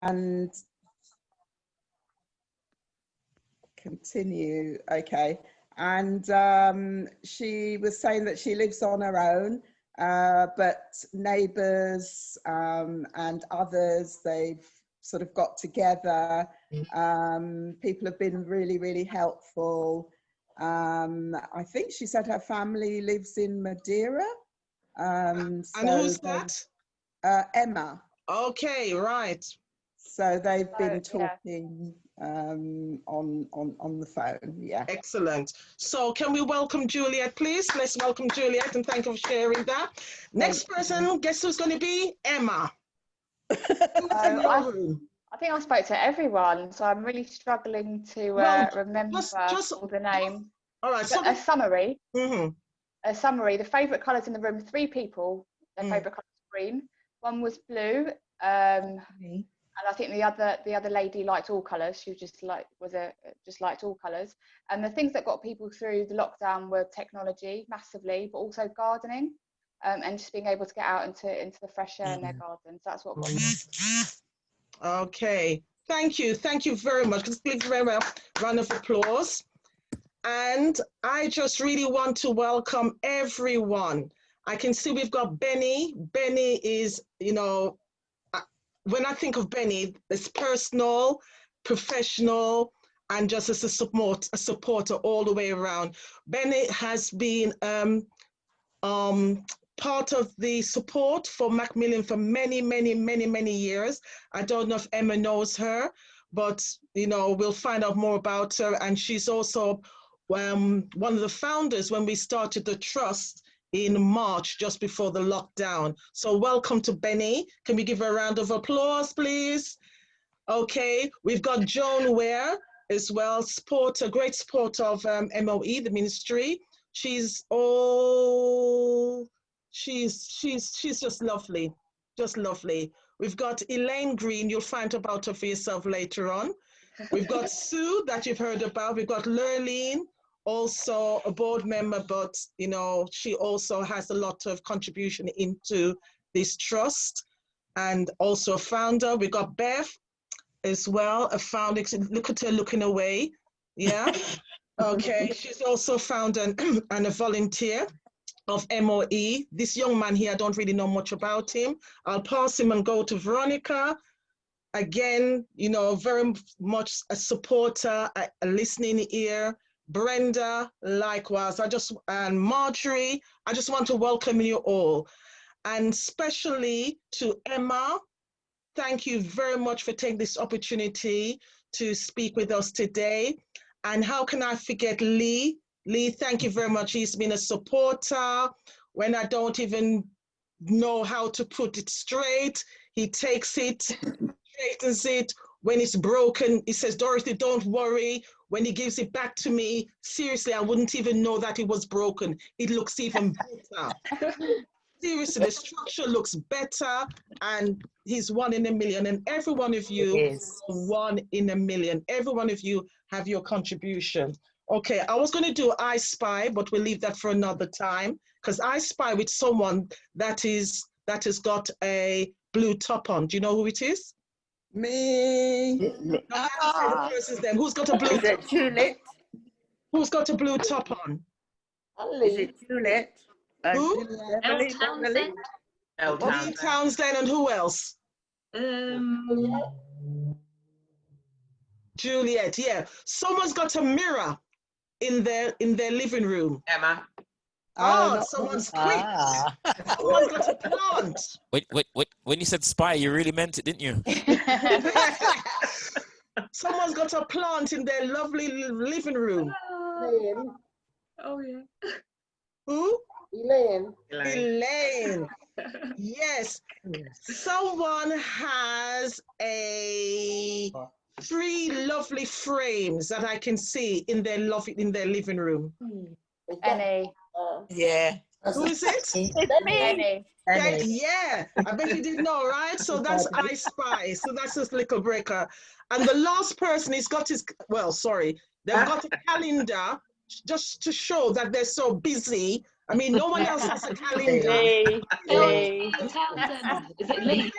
and continue. Okay. And she was saying that she lives on her own, but neighbours and others, they've sort of got together. People have been really, really helpful. I think she said her family lives in Madeira. And who's that? Emma. Okay, right. So they've been talking on the phone. Yeah. Excellent. So can we welcome Juliet, please? Let's welcome Juliet and thank you for sharing that. Next person, guess who's going to be? Emma. I think I spoke to everyone, so I'm really struggling to remember all the names. All right. So a summary. A summary. The favourite colours in the room. 3 people. Their favourite colour was green. One was blue. And I think the other lady liked all colours. She was just liked all colours. And the things that got people through the lockdown were technology massively, but also gardening, and just being able to get out into the fresh air in their gardens. That's what got people. Okay, thank you very much. Let's give very well round of applause. And I just really want to welcome everyone. I can see we've got Benny. Benny is, you know, when I think of Benny, it's personal, professional, and just as a supporter all the way around. Benny has been part of the support for Macmillan for many years. I don't know if Emma knows her, but you know, we'll find out more about her. And she's also one of the founders when we started the trust in March, just before the lockdown. So welcome to Benny. Can we give her a round of applause, please? Okay, we've got Joan Ware as well, a great supporter of MOE, the ministry. She's just lovely, just lovely. We've got Elaine Green, you'll find about her for yourself later on. We've got Sue that you've heard about. We've got Lurleen, also a board member, but you know, she also has a lot of contribution into this trust and also a founder. We've got Beth as well, a founder. Look at her looking away. Yeah. Okay, she's also founder and a volunteer of MOE. This young man here, I don't really know much about him. I'll pass him and go to Veronica. Again, you know, very much a supporter, a listening ear. Brenda, likewise. And Marjorie, I just want to welcome you all. And especially to Emma, thank you very much for taking this opportunity to speak with us today. And how can I forget Lee? Lee, thank you very much. He's been a supporter when I don't even know how to put it straight. He takes it, straightens it. When it's broken, he says, Dorothy, don't worry. When he gives it back to me, seriously, I wouldn't even know that it was broken. It looks even better. Seriously, the structure looks better, and he's 1 in a million. And every one of you is 1 in a million. Every one of you have your contribution. Okay, I was going to do I Spy, but we'll leave that for another time, because I spy with someone that has got a blue top on. Do you know who it is? Me. No, I have to say the person's name. Who's got a blue? Is it Juliet? Who's got a blue top on? Is it Juliet? Who? Elle Townsend. Lee Townsend, and who else? Juliet. Yeah. Someone's got a mirror in their living room. Emma. Oh, someone's quick. Someone's got a plant. Wait. When you said spy, you really meant it, didn't you? Someone's got a plant in their lovely living room. Elaine. Oh, yeah. Who? Elaine. Yes. Someone has 3 lovely frames that I can see in their living room. Annie. Yeah. Who is it? Annie. Yeah, I bet you didn't know, right? So that's I Spy. So that's this little breaker. And the last person, they've got a calendar just to show that they're so busy I mean, no one else has a calendar. Lee. Lee. Townsend. Is it Lee?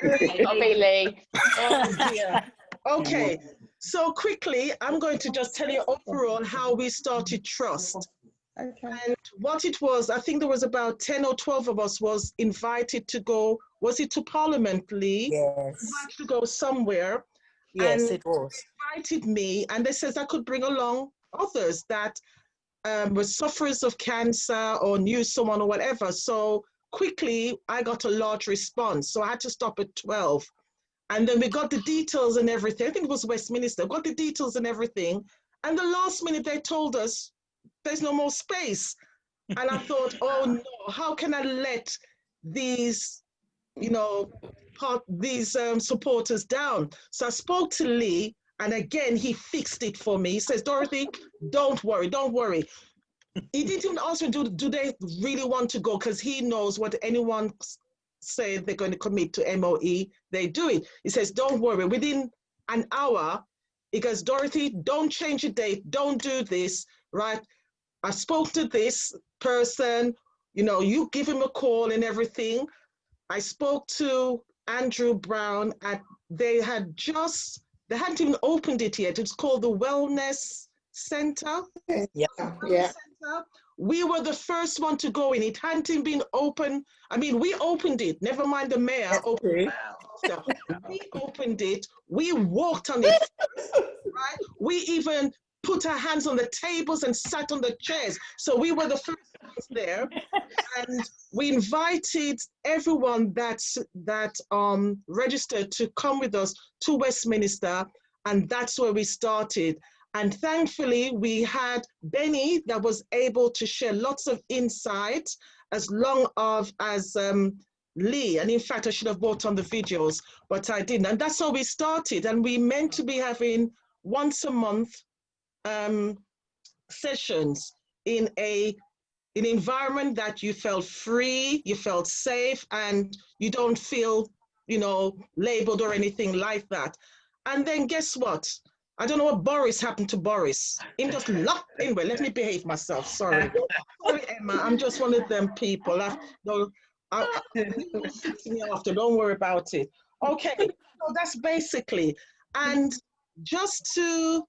I'll be Lee. Oh dear. Okay, so quickly, I'm going to just tell you overall how we started Trust. Okay. And what it was, I think there was about 10 or 12 of us was invited to go, was it to Parliament, Lee? Yes. Invited to go somewhere. Yes, And it was. they invited me, and they said I could bring along others that were sufferers of cancer or knew someone or whatever. So quickly, I got a large response. So I had to stop at 12. And then we got the details and everything. I think it was Westminster. Got the details and everything. And the last minute, they told us there's no more space. And I thought, oh no, how can I let these, you know, these supporters down? So I spoke to Lee, and again, he fixed it for me. He says, Dorothy, don't worry, don't worry. He didn't even ask me, do they really want to go? Because he knows what anyone say they're going to commit to MOE, they do it. He says, don't worry, within an hour, he goes, Dorothy, don't change the date, don't do this, right? I spoke to this person, you know, you give him a call and everything. I spoke to Andrew Brown, they hadn't even opened it yet. It's called the Wellness Center. Yeah. Center. We were the first one to go in. It hadn't even been open. I mean, we opened it. Never mind the mayor. Opened it. We opened it. We walked on it. Right? We even put our hands on the tables and sat on the chairs. So we were the first ones there. And we invited everyone that registered to come with us to Westminster. And that's where we started. And thankfully, we had Benny that was able to share lots of insight as long as Lee. And in fact, I should have brought on the videos, but I didn't. And that's how we started. And we meant to be having once a month sessions in an environment that you felt free, you felt safe, and you don't feel, you know, labeled or anything like that. And then guess what? I don't know what Boris happened to Boris. He just locked. Anyway, let me behave myself. Sorry. Sorry, Emma. I'm just one of them people. Me after. Don't worry about it. Okay. So that's basically. And just to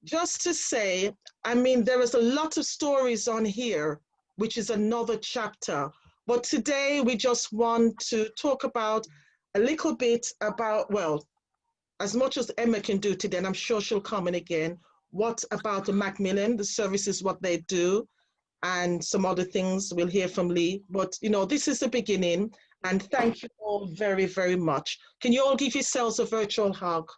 say, I mean, there is a lot of stories on here, which is another chapter. But today we just want to talk about a little bit about, well, as much as Emma can do today, and I'm sure she'll come in again, what about the Macmillan, the services, what they do, and some other things we'll hear from Lee. But, you know, this is the beginning, and thank you all very, very much. Can you all give yourselves a virtual hug?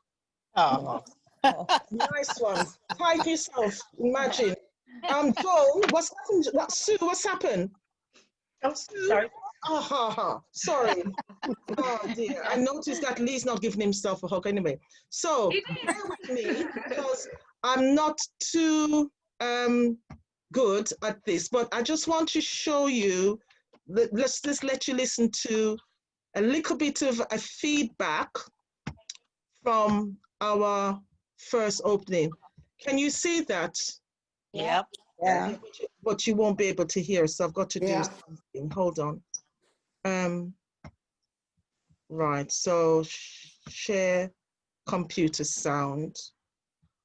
Oh. Nice one. Type yourself, imagine. Joel, what's happened? Sue, what's happened? Oh, sorry. Sorry. Oh dear. I noticed that Lee's not giving himself a hug anyway. So bear with me because I'm not too good at this, but I just want to show you, let's let you listen to a little bit of a feedback from our first opening. Can you see that? Yep. Yeah. But you won't be able to hear, so I've got to do something. Hold on. Right, so share computer sound.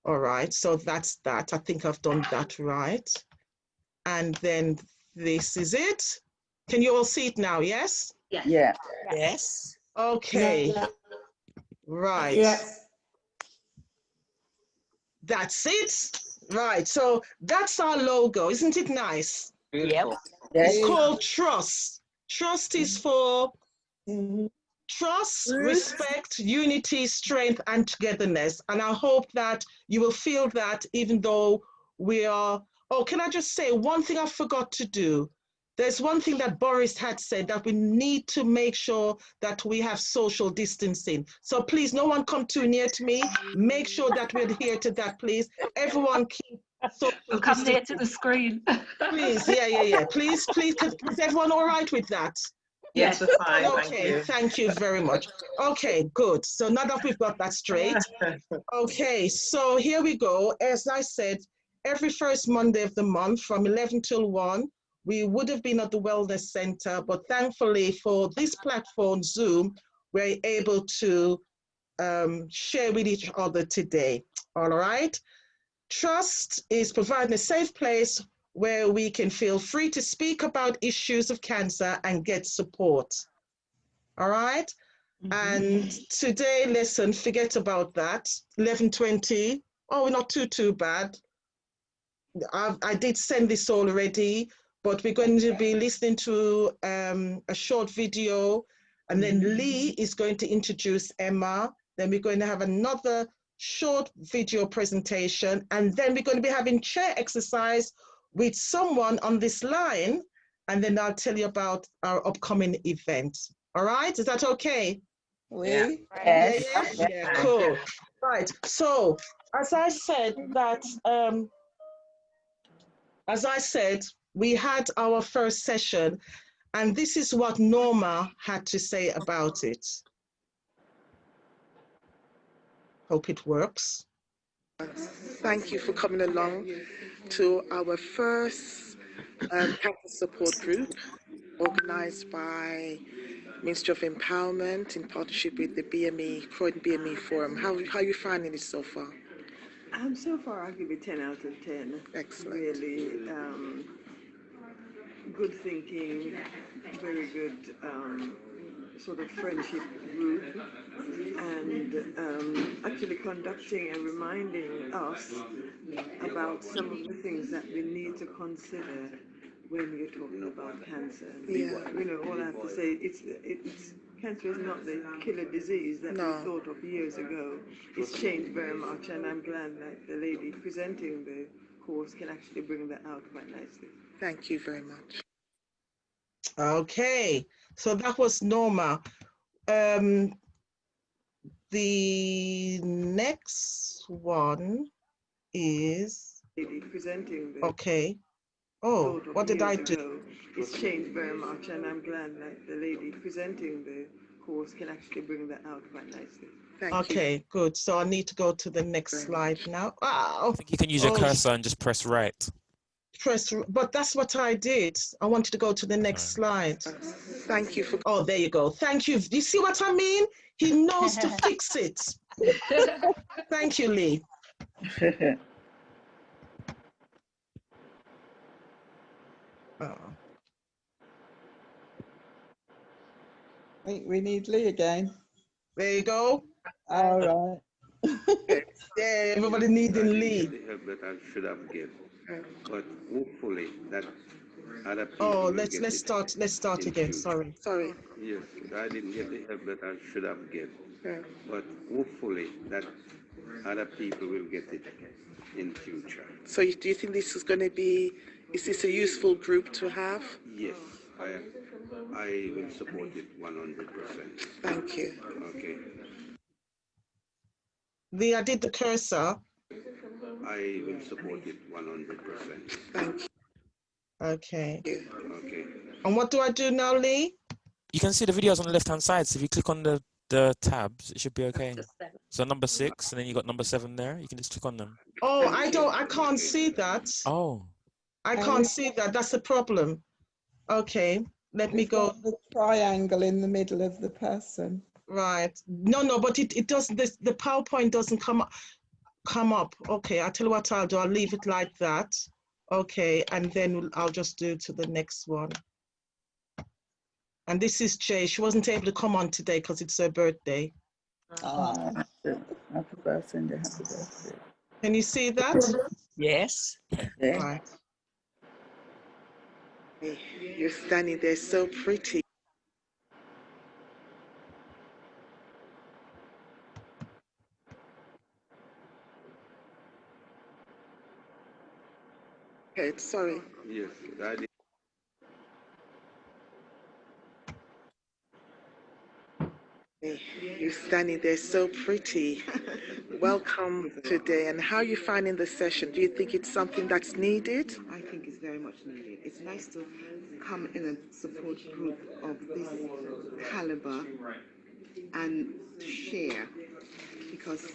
All right, so that's that. I think I've done that right. And then this is it. Can you all see it now, yes? Yes. Yeah. Yes. Okay. Yeah. Right. Yes. That's it. Right, so that's our logo. Isn't it nice? Yep. It's called Trust. Trust is for Mhm. trust, respect, unity, strength, and togetherness. And I hope that you will feel that even though we are, oh, can I just say one thing I forgot to do? There's one thing that Boris had said, that we need to make sure that we have social distancing. So please, no one come too near to me. Make sure that we adhere to that, please. Everyone keep social Come near distancing. to the screen. Please, yeah. Please, is everyone all right with that? Yes, we're fine. Okay, thank you very much. Okay, good. So now that we've got that straight, okay, so here we go. As I said, every first Monday of the month from 11 till 1, we would have been at the Wellness Center, but thankfully for this platform, Zoom, we're able to share with each other today. All right. Trust is providing a safe place where we can feel free to speak about issues of cancer and get support. All right. And today, listen, forget about that. 11:20. Oh, we're not too bad. I did send this already, but we're going to be listening to a short video, and then Lee is going to introduce Emma. Then we're going to have another short video presentation, and then we're going to be having chair exercise with someone on this line, and then I'll tell you about our upcoming event. All right, is that okay? Yeah. Yeah, cool. Right, so as I said, we had our first session, and this is what Norma had to say about it. Hope it works. Thank you for coming along to our first cancer support group organised by Ministry of Empowerment in partnership with the BME, Croydon BME Forum. How are you finding it so far? So far, I'll give it 10 out of 10. Excellent. Really good thinking, very good sort of friendship group, and actually conducting and reminding us about some of the things that we need to consider when you're talking about cancer. Yeah. You know, all I have to say, it's cancer is not the killer disease that we thought of years ago. It's changed very much, and I'm glad that the lady presenting the course can actually bring that out quite nicely. Thank you very much. Okay, so that was Norma. The next one is Lady presenting the okay. Oh, what did I do? ago. It's changed very much, and I'm glad that the lady presenting the course can actually bring that out quite nicely. Thank Okay, you. good. So I need to go to the next slide now. Oh, I think you can use your cursor and just press right. but that's what I did. I wanted to go to the next slide. Thank you for. Oh, there you go. Thank you. Do you see what I mean? He knows to fix it. Thank you, Lee. Oh. I think we need Lee again. There you go. All right. Yeah, everybody needing Lee. The help that I should have given, but hopefully that other people. Oh, let's start again. Sorry. Yes, I didn't get the help that I should have given, but hopefully that other people will get it in future. So do you think this is going to be? Is this a useful group to have? Yes, I will support it 100%. Thank you. Okay. I did the cursor. I will support it 100%. Thank you. Okay. Okay. And what do I do now, Lee? You can see the videos on the left-hand side. So if you click on the tabs, it should be okay. So number 6, and then you got number 7 there. You can just click on them. Oh, I can't see that. Oh. I can't see that. That's the problem. Okay, let me go. The triangle in the middle of the person. Right. No, but it doesn't. The PowerPoint doesn't come up. Okay, I'll tell you what I'll do. I'll leave it like that. Okay, and then I'll just do to the next one. And this is Jay. She wasn't able to come on today because it's her birthday. Happy birthday. Can you see that? Yes. Yeah. Right. You're standing there so pretty. Okay, sorry. Yes, I did. You're standing there so pretty. Welcome today. And how are you finding the session? Do you think it's something that's needed? I think it's very much needed. It's nice to come in a support group of this caliber and to share, because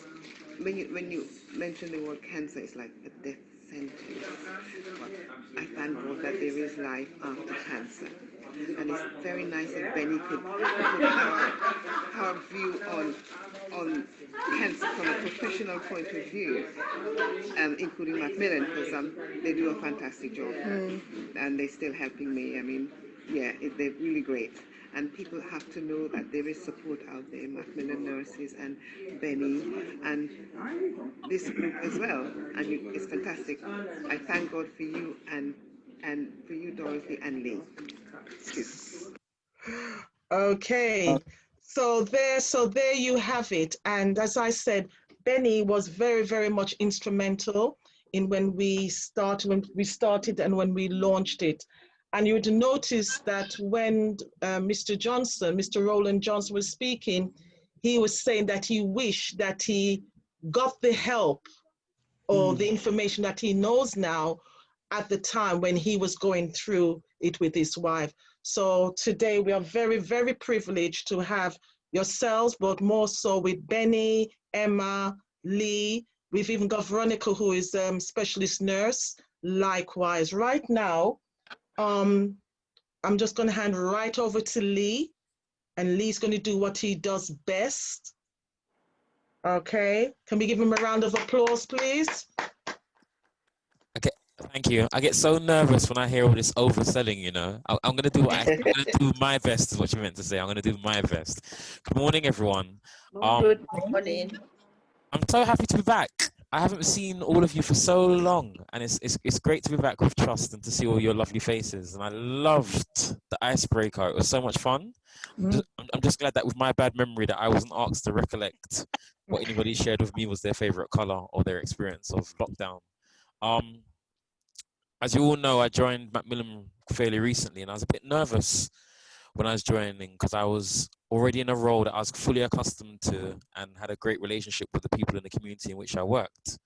when you mention the word cancer, it's like a death sent to. But I thank God that there is life after cancer. And it's very nice if Benny could put her view on cancer from a professional point of view, including Macmillan, because they do a fantastic job. And they're still helping me. I mean, yeah, they're really great. And people have to know that there is support out there, Macmillan nurses and Benny and this group as well. And it's fantastic. I thank God for you and for you, Dorothy and Lee. Okay, so there you have it. And as I said, Benny was very, very much instrumental in when we started and when we launched it. And you would notice that when Mr. Roland Johnson was speaking, he was saying that he wished that he got the help or the information that he knows now at the time when he was going through it with his wife. So today we are very, very privileged to have yourselves, but more so with Benny, Emma, Lee. We've even got Veronica, who is specialist nurse, likewise. Right now, I'm just going to hand right over to Lee, and Lee's going to do what he does best. Okay, can we give him a round of applause, please? Okay, thank you. I get so nervous when I hear all this overselling, you know. I'm going to do I'm going to do my best is what you meant to say. I'm going to do my best. Good morning, everyone. Good morning. I'm so happy to be back. I haven't seen all of you for so long, and it's great to be back with Trust and to see all your lovely faces. And I loved the icebreaker. It was so much fun. I'm just glad that with my bad memory that I wasn't asked to recollect what anybody shared with me was their favorite color or their experience of lockdown. As you all know, I joined Macmillan fairly recently, and I was a bit nervous when I was joining because I was already in a role that I was fully accustomed to and had a great relationship with the people in the community in which I worked.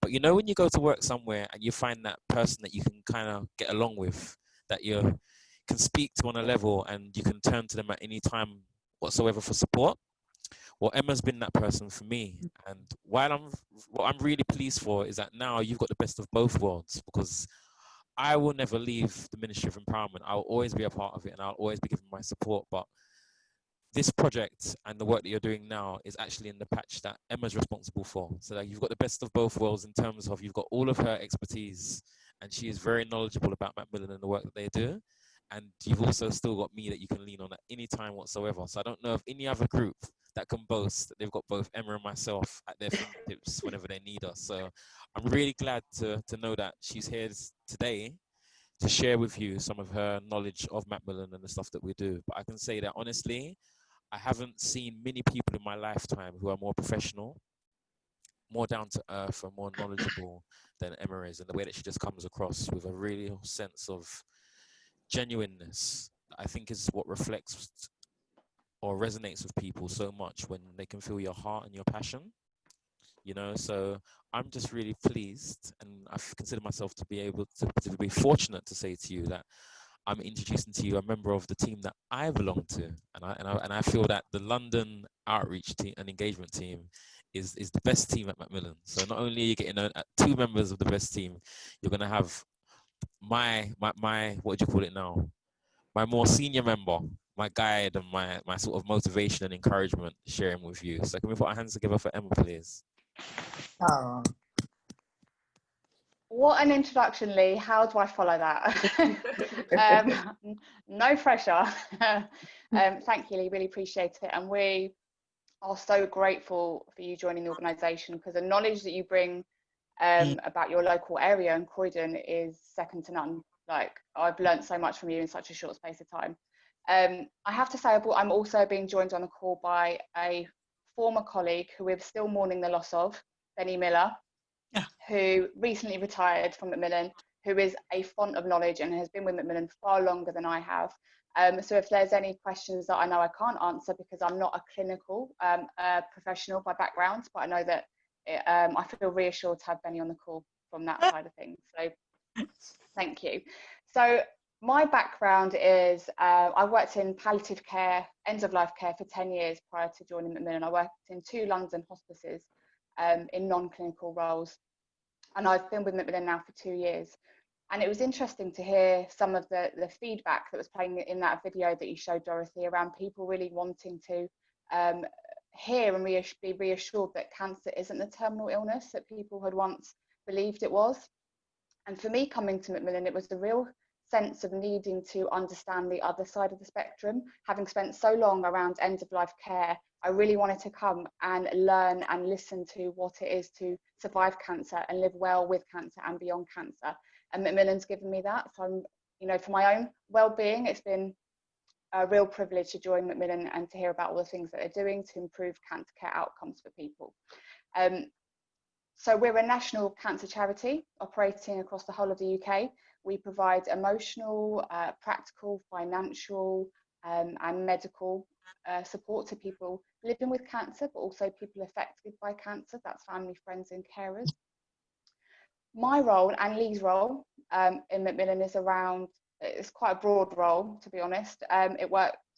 But you know, when you go to work somewhere and you find that person that you can kind of get along with, that you can speak to on a level and you can turn to them at any time whatsoever for support. Well, Emma's been that person for me. And what I'm really pleased for is that now you've got the best of both worlds, because I will never leave the Ministry of Empowerment. I'll always be a part of it and I'll always be giving my support. But this project and the work that you're doing now is actually in the patch that Emma's responsible for. So that you've got the best of both worlds in terms of you've got all of her expertise and she is very knowledgeable about Macmillan and the work that they do. And you've also still got me that you can lean on at any time whatsoever. So I don't know of any other group that can boast that they've got both Emma and myself at their fingertips whenever they need us. So I'm really glad to know that she's here today to share with you some of her knowledge of Macmillan and the stuff that we do. But I can say that honestly, I haven't seen many people in my lifetime who are more professional, more down to earth and more knowledgeable than Emma is, and the way that she just comes across with a real sense of genuineness, I think is what reflects or resonates with people so much when they can feel your heart and your passion, you know. So I'm just really pleased, and I consider myself to be able to be fortunate to say to you that I'm introducing to you a member of the team that I belong to, and I feel that the London outreach team and engagement team is the best team at Macmillan. So not only are you getting two members of the best team, you're going to have my what do you call it now? My more senior member, my guide, and my sort of motivation and encouragement sharing with you. So can we put our hands together for Emma, please? Oh. What an introduction, Lee. How do I follow that? No pressure. Thank you, Lee. Really appreciate it. And we are so grateful for you joining the organisation, because the knowledge that you bring about your local area and Croydon is second to none. Like, I've learned so much from you in such a short space of time. I have to say, I'm also being joined on the call by a former colleague who we're still mourning the loss of, Benny Miller, who recently retired from Macmillan, who is a font of knowledge and has been with Macmillan far longer than I have. So if there's any questions that I know I can't answer, because I'm not a clinical professional by background, but I know that I feel reassured to have Benny on the call from that side of things. So thank you. So my background is I worked in palliative care, end of life care for 10 years prior to joining Macmillan. I worked in 2 London hospices in non-clinical roles. and I've been with Macmillan now for 2 years. And it was interesting to hear some of the feedback that was playing in that video that you showed, Dorothy, around people really wanting to hear and be reassured that cancer isn't the terminal illness that people had once believed it was. And for me, coming to Macmillan, it was a real sense of needing to understand the other side of the spectrum. Having spent so long around end-of-life care, I really wanted to come and learn and listen to what it is to survive cancer and live well with cancer and beyond cancer. And Macmillan's given me that. So I'm, you know, for my own well-being, it's been a real privilege to join Macmillan and to hear about all the things that they're doing to improve cancer care outcomes for people. So we're a national cancer charity operating across the whole of the UK. We provide emotional, practical, financial and medical support to people living with cancer, but also people affected by cancer. That's family, friends and carers. My role and Lee's role in Macmillan is around, it's quite a broad role, to be honest.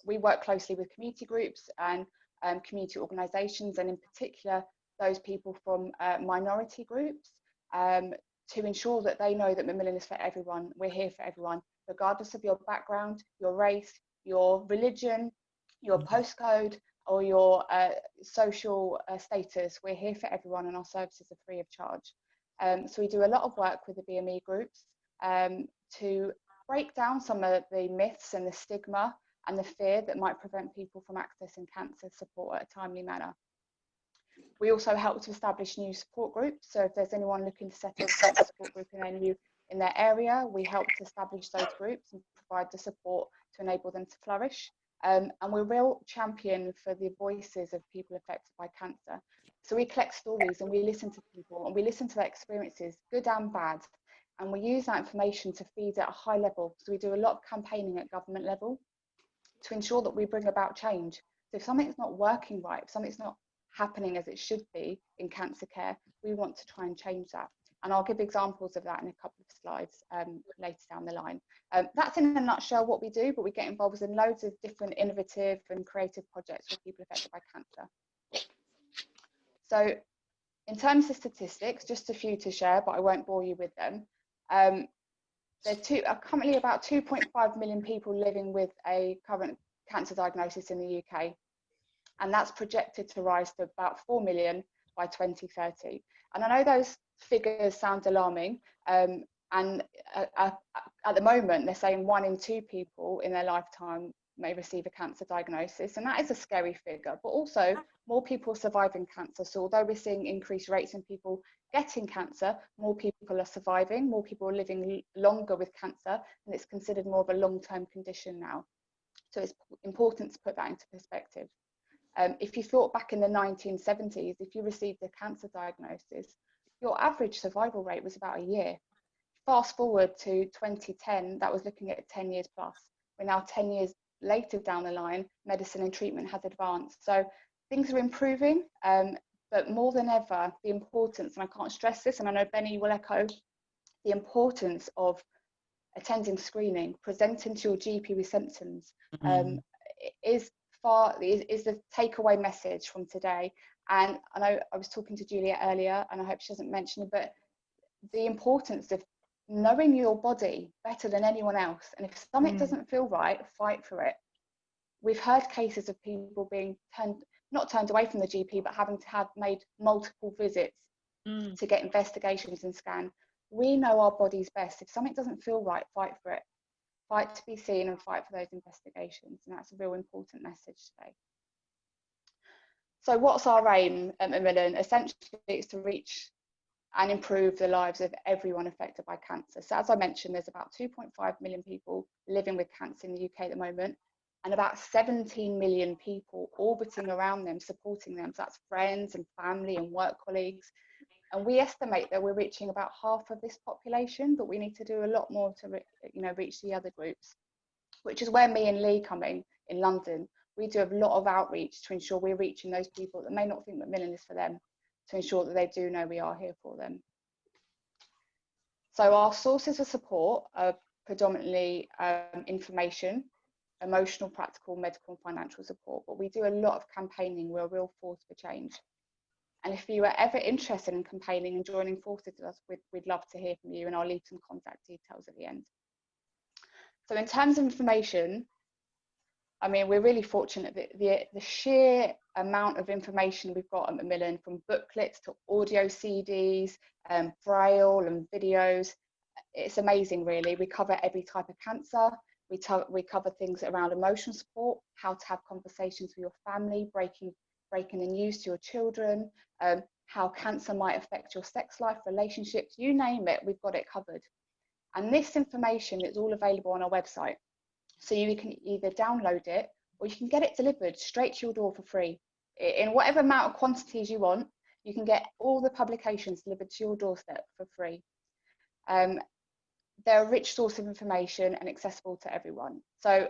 We work closely with community groups and community organisations, and in particular, those people from minority groups, to ensure that they know that Macmillan is for everyone. We're here for everyone, regardless of your background, your race, your religion, your postcode, or your social status. We're here for everyone, and our services are free of charge. So we do a lot of work with the BME groups to break down some of the myths and the stigma and the fear that might prevent people from accessing cancer support at a timely manner. We also help to establish new support groups. So if there's anyone looking to set up a support group in their area, we help to establish those groups and provide the support to enable them to flourish. And we're a real champion for the voices of people affected by cancer. So we collect stories and we listen to people and we listen to their experiences, good and bad. And we use that information to feed at a high level. So we do a lot of campaigning at government level to ensure that we bring about change. So if something's not working right, if something's not happening as it should be in cancer care, we want to try and change that. And I'll give examples of that in a couple of slides later down the line. That's in a nutshell what we do, but we get involved in loads of different innovative and creative projects for people affected by cancer. So in terms of statistics, just a few to share, but I won't bore you with them. There are currently about 2.5 million people living with a current cancer diagnosis in the UK. And that's projected to rise to about 4 million by 2030. And I know those figures sound alarming, and at the moment they're saying 1 in 2 people in their lifetime may receive a cancer diagnosis, and that is a scary figure, but also more people surviving cancer. So although we're seeing increased rates in people getting cancer, more people are surviving, more people are living longer with cancer, and it's considered more of a long-term condition now. So it's important to put that into perspective. If you thought back in the 1970s, if you received a cancer diagnosis, your average survival rate was about a year. Fast forward to 2010, that was looking at 10 years plus. We're now 10 years later down the line, medicine and treatment has advanced. So things are improving, but more than ever, the importance, and I can't stress this, and I know Benny will echo, the importance of attending screening, presenting to your GP with symptoms, is the takeaway message from today. And I know I was talking to Julia earlier, and I hope she doesn't mention it, but the importance of knowing your body better than anyone else. And if something doesn't feel right, fight for it. We've heard cases of people being not turned away from the GP, but having to have made multiple visits to get investigations and scan. We know our bodies best. If something doesn't feel right, fight for it. Fight to be seen and fight for those investigations. And that's a real important message today. So what's our aim at Macmillan? Essentially, it's to reach and improve the lives of everyone affected by cancer. So as I mentioned, there's about 2.5 million people living with cancer in the UK at the moment, and about 17 million people orbiting around them, supporting them. So that's friends and family and work colleagues. And we estimate that we're reaching about half of this population, but we need to do a lot more to reach the other groups, which is where me and Lee coming in London. We do a lot of outreach to ensure we're reaching those people that may not think Macmillan is for them, to ensure that they do know we are here for them. So our sources of support are predominantly information, emotional, practical, medical and financial support, but we do a lot of campaigning. We're a real force for change. And if you are ever interested in campaigning and joining forces with us, we'd love to hear from you, and I'll leave some contact details at the end. So in terms of information, I mean, we're really fortunate that the sheer amount of information we've got at Macmillan, from booklets to audio CDs, braille and videos, it's amazing, really. We cover every type of cancer. We cover things around emotional support, how to have conversations with your family, breaking the news to your children, how cancer might affect your sex life, relationships, you name it, we've got it covered. And this information is all available on our website. So you can either download it or you can get it delivered straight to your door for free. In whatever amount of quantities you want, you can get all the publications delivered to your doorstep for free. They're a rich source of information and accessible to everyone. So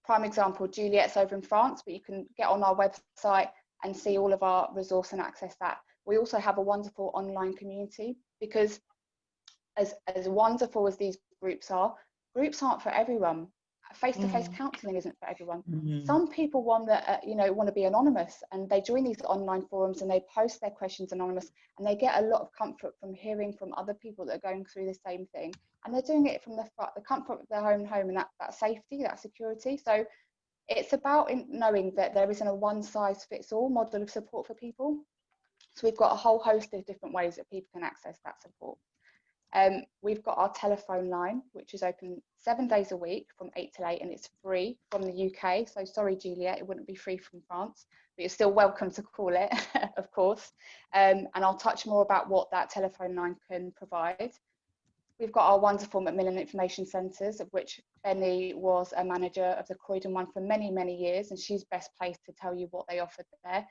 prime example, Juliet's over in France, but you can get on our website and see all of our resource and access that. We also have a wonderful online community, because as wonderful as these groups aren't for everyone. Face-to-face counselling isn't for everyone. Some people want that, want to be anonymous, and they join these online forums and they post their questions anonymous, and they get a lot of comfort from hearing from other people that are going through the same thing, and they're doing it from the comfort of their own home, and that safety, that security. So it's about knowing that there isn't a one-size-fits-all model of support for people. So we've got a whole host of different ways that people can access that support. We've got our telephone line, which is open 7 days a week from 8 till 8, and it's free from the UK. So sorry, Juliet, it wouldn't be free from France, but you're still welcome to call it, of course. And I'll touch more about what that telephone line can provide. We've got our wonderful Macmillan Information Centres, of which Benny was a manager of the Croydon one for many, many years, and she's best placed to tell you what they offered there.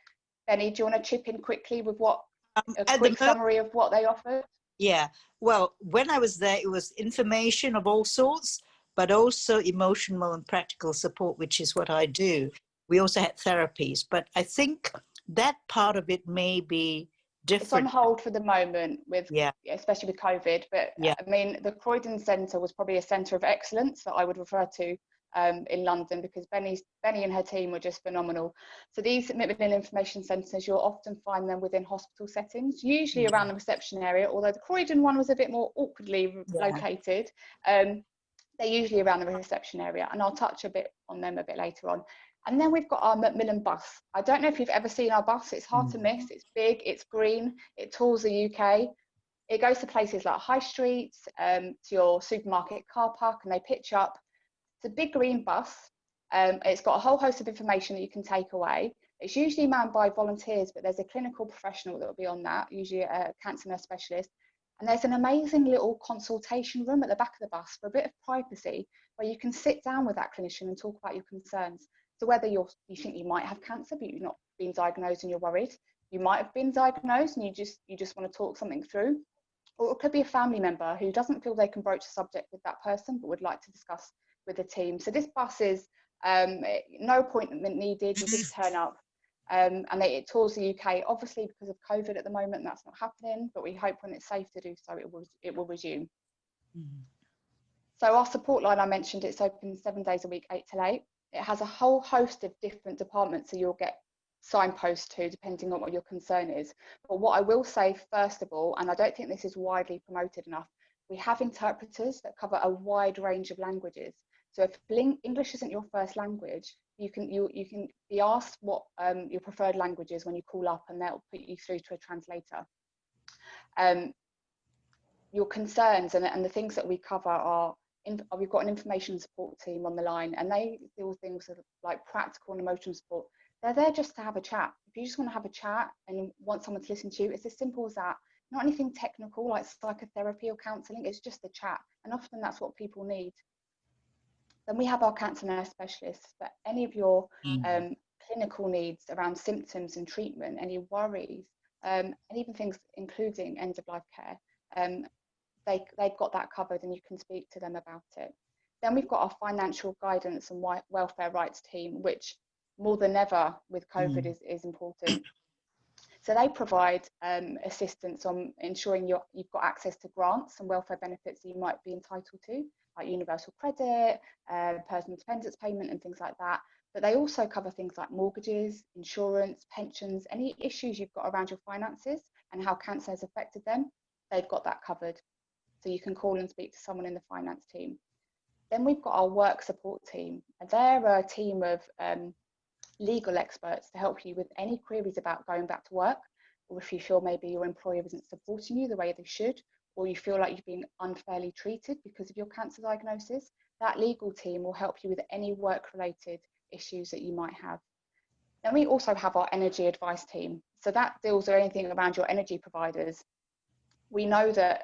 Benny, do you want to chip in quickly with a quick summary of what they offered? Yeah, well, when I was there, it was information of all sorts, but also emotional and practical support, which is what I do. We also had therapies, but I think that part of it may be different. It's on hold for the moment, especially with COVID. But I mean, the Croydon Centre was probably a centre of excellence that I would refer to in London, because Benny and her team were just phenomenal. So these Macmillan Information Centres, you'll often find them within hospital settings, usually around the reception area, although the Croydon one was a bit more awkwardly located. They're usually around the reception area, and I'll touch a bit on them a bit later on. And then we've got our Macmillan bus. I don't know if you've ever seen our bus. It's hard to miss. It's big, it's green, it tours the UK. It goes to places like high streets, to your supermarket car park, and they pitch up. It's a big green bus. It's got a whole host of information that you can take away. It's usually manned by volunteers, but there's a clinical professional that will be on that, usually a cancer nurse specialist. And there's an amazing little consultation room at the back of the bus for a bit of privacy, where you can sit down with that clinician and talk about your concerns. So whether you think you might have cancer, but you've not been diagnosed and you're worried, you might have been diagnosed and you just want to talk something through, or it could be a family member who doesn't feel they can broach the subject with that person, but would like to discuss with the team. So this bus is no appointment needed, you just turn up, and it tours the UK. Obviously, because of COVID at the moment, that's not happening, but we hope when it's safe to do so, it will resume. So our support line, I mentioned, it's open 7 days a week, 8 till 8. It has a whole host of different departments, so you'll get signposts to, depending on what your concern is. But what I will say, first of all, and I don't think this is widely promoted enough, we have interpreters that cover a wide range of languages. So if English isn't your first language, you can be asked what your preferred language is when you call up, and they'll put you through to a translator. Your concerns and the things that we cover are, we've got an information support team on the line, and they deal with things like practical and emotional support. They're there just to have a chat. If you just want to have a chat and you want someone to listen to you, it's as simple as that. Not anything technical like psychotherapy or counselling, it's just a chat. And often that's what people need. Then we have our cancer nurse specialists for any of your clinical needs around symptoms and treatment, any worries, and even things including end-of-life care. They've got that covered, and you can speak to them about it. Then we've got our financial guidance and welfare rights team, which more than ever with COVID is important. So they provide assistance on ensuring you've got access to grants and welfare benefits that you might be entitled to, like universal credit, personal dependence payment and things like that. but they also cover things like mortgages, insurance, pensions, any issues you've got around your finances and how cancer has affected them. They've got that covered. So you can call and speak to someone in the finance team. Then we've got our work support team, and they're a team of legal experts to help you with any queries about going back to work, or if you feel maybe your employer isn't supporting you the way they should, or you feel like you've been unfairly treated because of your cancer diagnosis. That legal team will help you with any work-related issues that you might have. Then we also have our energy advice team. So that deals with anything around your energy providers. We know that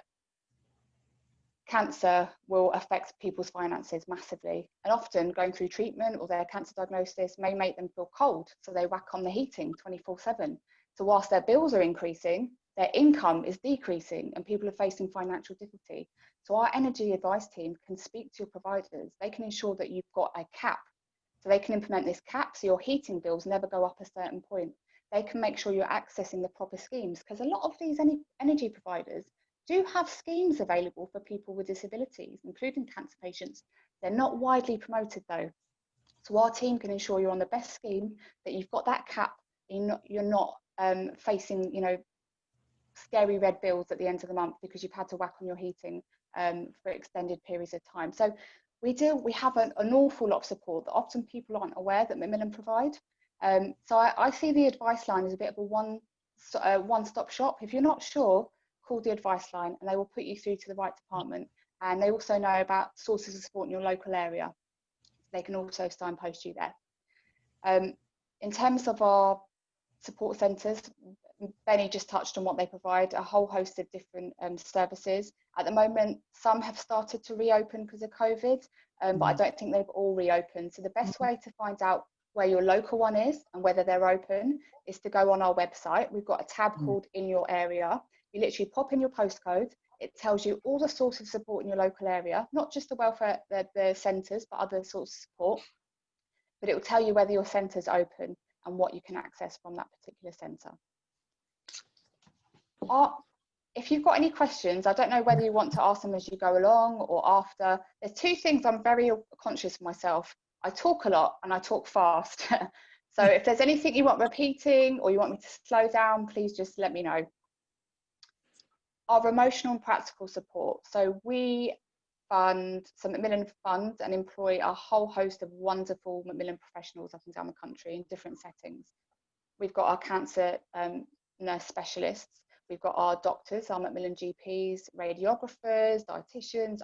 cancer will affect people's finances massively, and often going through treatment or their cancer diagnosis may make them feel cold, so they whack on the heating 24/7. So whilst their bills are increasing, their income is decreasing and people are facing financial difficulty. So our energy advice team can speak to your providers. They can ensure that you've got a cap, so they can implement this cap so your heating bills never go up a certain point. They can make sure you're accessing the proper schemes, because a lot of these energy providers do have schemes available for people with disabilities, including cancer patients. They're not widely promoted though. So our team can ensure you're on the best scheme, that you've got that cap, you're not facing, you know, scary red bills at the end of the month because you've had to whack on your heating for extended periods of time. So we have an awful lot of support that often people aren't aware that Macmillan provide. So I see the advice line as a bit of a one-stop shop. If you're not sure, call the advice line and they will put you through to the right department. And they also know about sources of support in your local area. They can also signpost you there. In terms of our support centres, Benny just touched on what they provide, a whole host of different services. At the moment, some have started to reopen because of COVID, but I don't think they've all reopened. So the best way to find out where your local one is and whether they're open is to go on our website. We've got a tab called In Your Area. You literally pop in your postcode. It tells you all the sources of support in your local area, not just the welfare, the centres, but other sorts of support. But it will tell you whether your centre's open and what you can access from that particular centre. If you've got any questions, I don't know whether you want to ask them as you go along or after. There's two things I'm very conscious of myself. I talk a lot and I talk fast. So if there's anything you want repeating or you want me to slow down, please just let me know. Our emotional and practical support. So we fund some Macmillan funds and employ a whole host of wonderful Macmillan professionals up and down the country in different settings. We've got our cancer nurse specialists. We've got our doctors, our Macmillan GPs, radiographers, dietitians,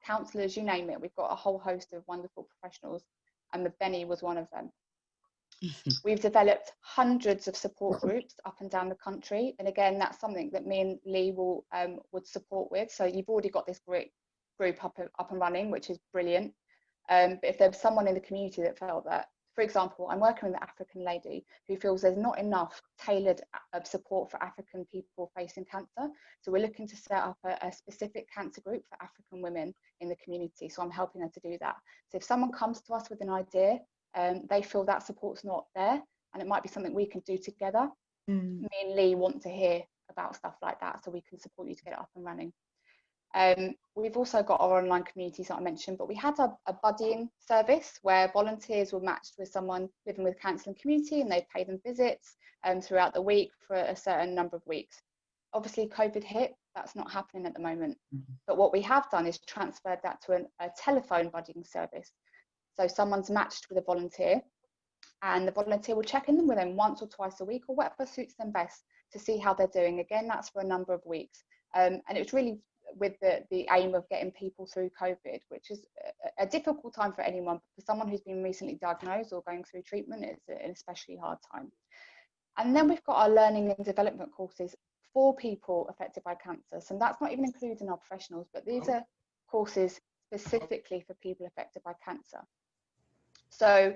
counsellors, you name it. We've got a whole host of wonderful professionals, and Benny was one of them. We've developed hundreds of support groups up and down the country, and again, that's something that me and Lee would support with. So you've already got this group up and running, which is brilliant. But if there's someone in the community that felt that, for example, I'm working with an African lady who feels there's not enough tailored support for African people facing cancer. So we're looking to set up a specific cancer group for African women in the community. So I'm helping her to do that. So if someone comes to us with an idea, they feel that support's not there, and it might be something we can do together. Me and Lee want to hear about stuff like that, so we can support you to get it up and running. We've also got our online communities that I mentioned, but we had a buddying service where volunteers were matched with someone living with cancer in the community, and they'd pay them visits throughout the week for a certain number of weeks. Obviously, COVID hit, that's not happening at the moment. But what we have done is transferred that to a telephone buddying service. So someone's matched with a volunteer, and the volunteer will check in with them once or twice a week or whatever suits them best to see how they're doing. Again, that's for a number of weeks. And it's really with the aim of getting people through COVID, which is a difficult time for anyone. But for someone who's been recently diagnosed or going through treatment, it's an especially hard time. And then we've got our learning and development courses for people affected by cancer. So that's not even including our professionals, but these are courses specifically for people affected by cancer. So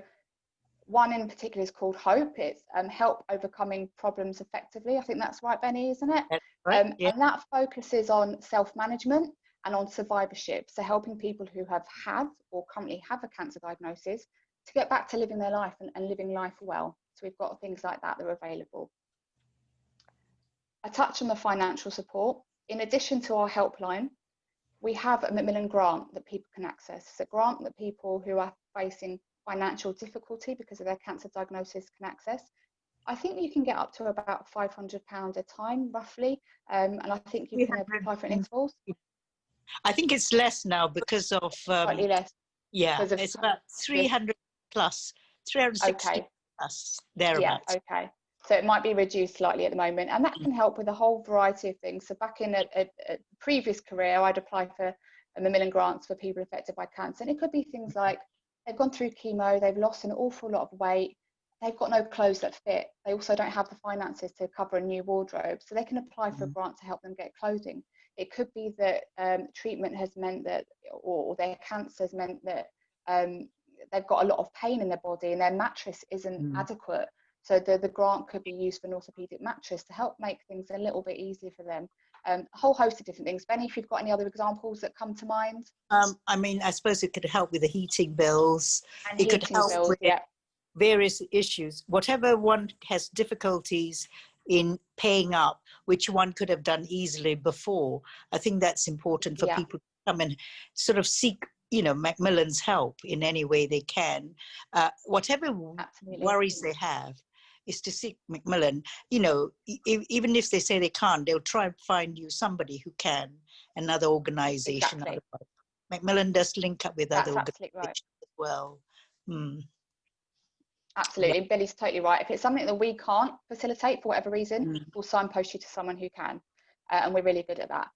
one in particular is called Hope. It's help overcoming problems effectively. I think that's right, Benny, isn't it? Right, yeah. And that focuses on self-management and on survivorship. So helping people who have had or currently have a cancer diagnosis to get back to living their life and living life well. So we've got things like that that are available. I touch on the financial support. In addition to our helpline, we have a Macmillan grant that people can access. It's a grant that people who are facing financial difficulty because of their cancer diagnosis can access. I think you can get up to about £500 a time, roughly, and I think you can apply for intervals. I think it's less now because of slightly less. Yeah, it's about 300 plus, 360 okay. plus thereabouts. Yeah, okay. So it might be reduced slightly at the moment, and that can help with a whole variety of things. So back in a previous career, I'd apply for a Macmillan grants for people affected by cancer, and it could be things like they've gone through chemo, they've lost an awful lot of weight, they've got no clothes that fit, they also don't have the finances to cover a new wardrobe, so they can apply for a grant to help them get clothing. It could be that treatment has meant that, or their cancer has meant that they've got a lot of pain in their body and their mattress isn't adequate. So the grant could be used for an orthopedic mattress to help make things a little bit easier for them. A whole host of different things. Benny, if you've got any other examples that come to mind? I mean, I suppose it could help with the heating bills. And it could help bills, with various issues. Whatever one has difficulties in paying up, which one could have done easily before, I think that's important for people to come and sort of seek, you know, Macmillan's help in any way they can. Whatever worries they have, is to seek Macmillan. You know, even if they say they can't, they'll try and find you somebody who can, another organization. Exactly. Macmillan does link up with other organizations right. as well. Absolutely, Billy's totally right. If it's something that we can't facilitate for whatever reason, we'll signpost you to someone who can, and we're really good at that.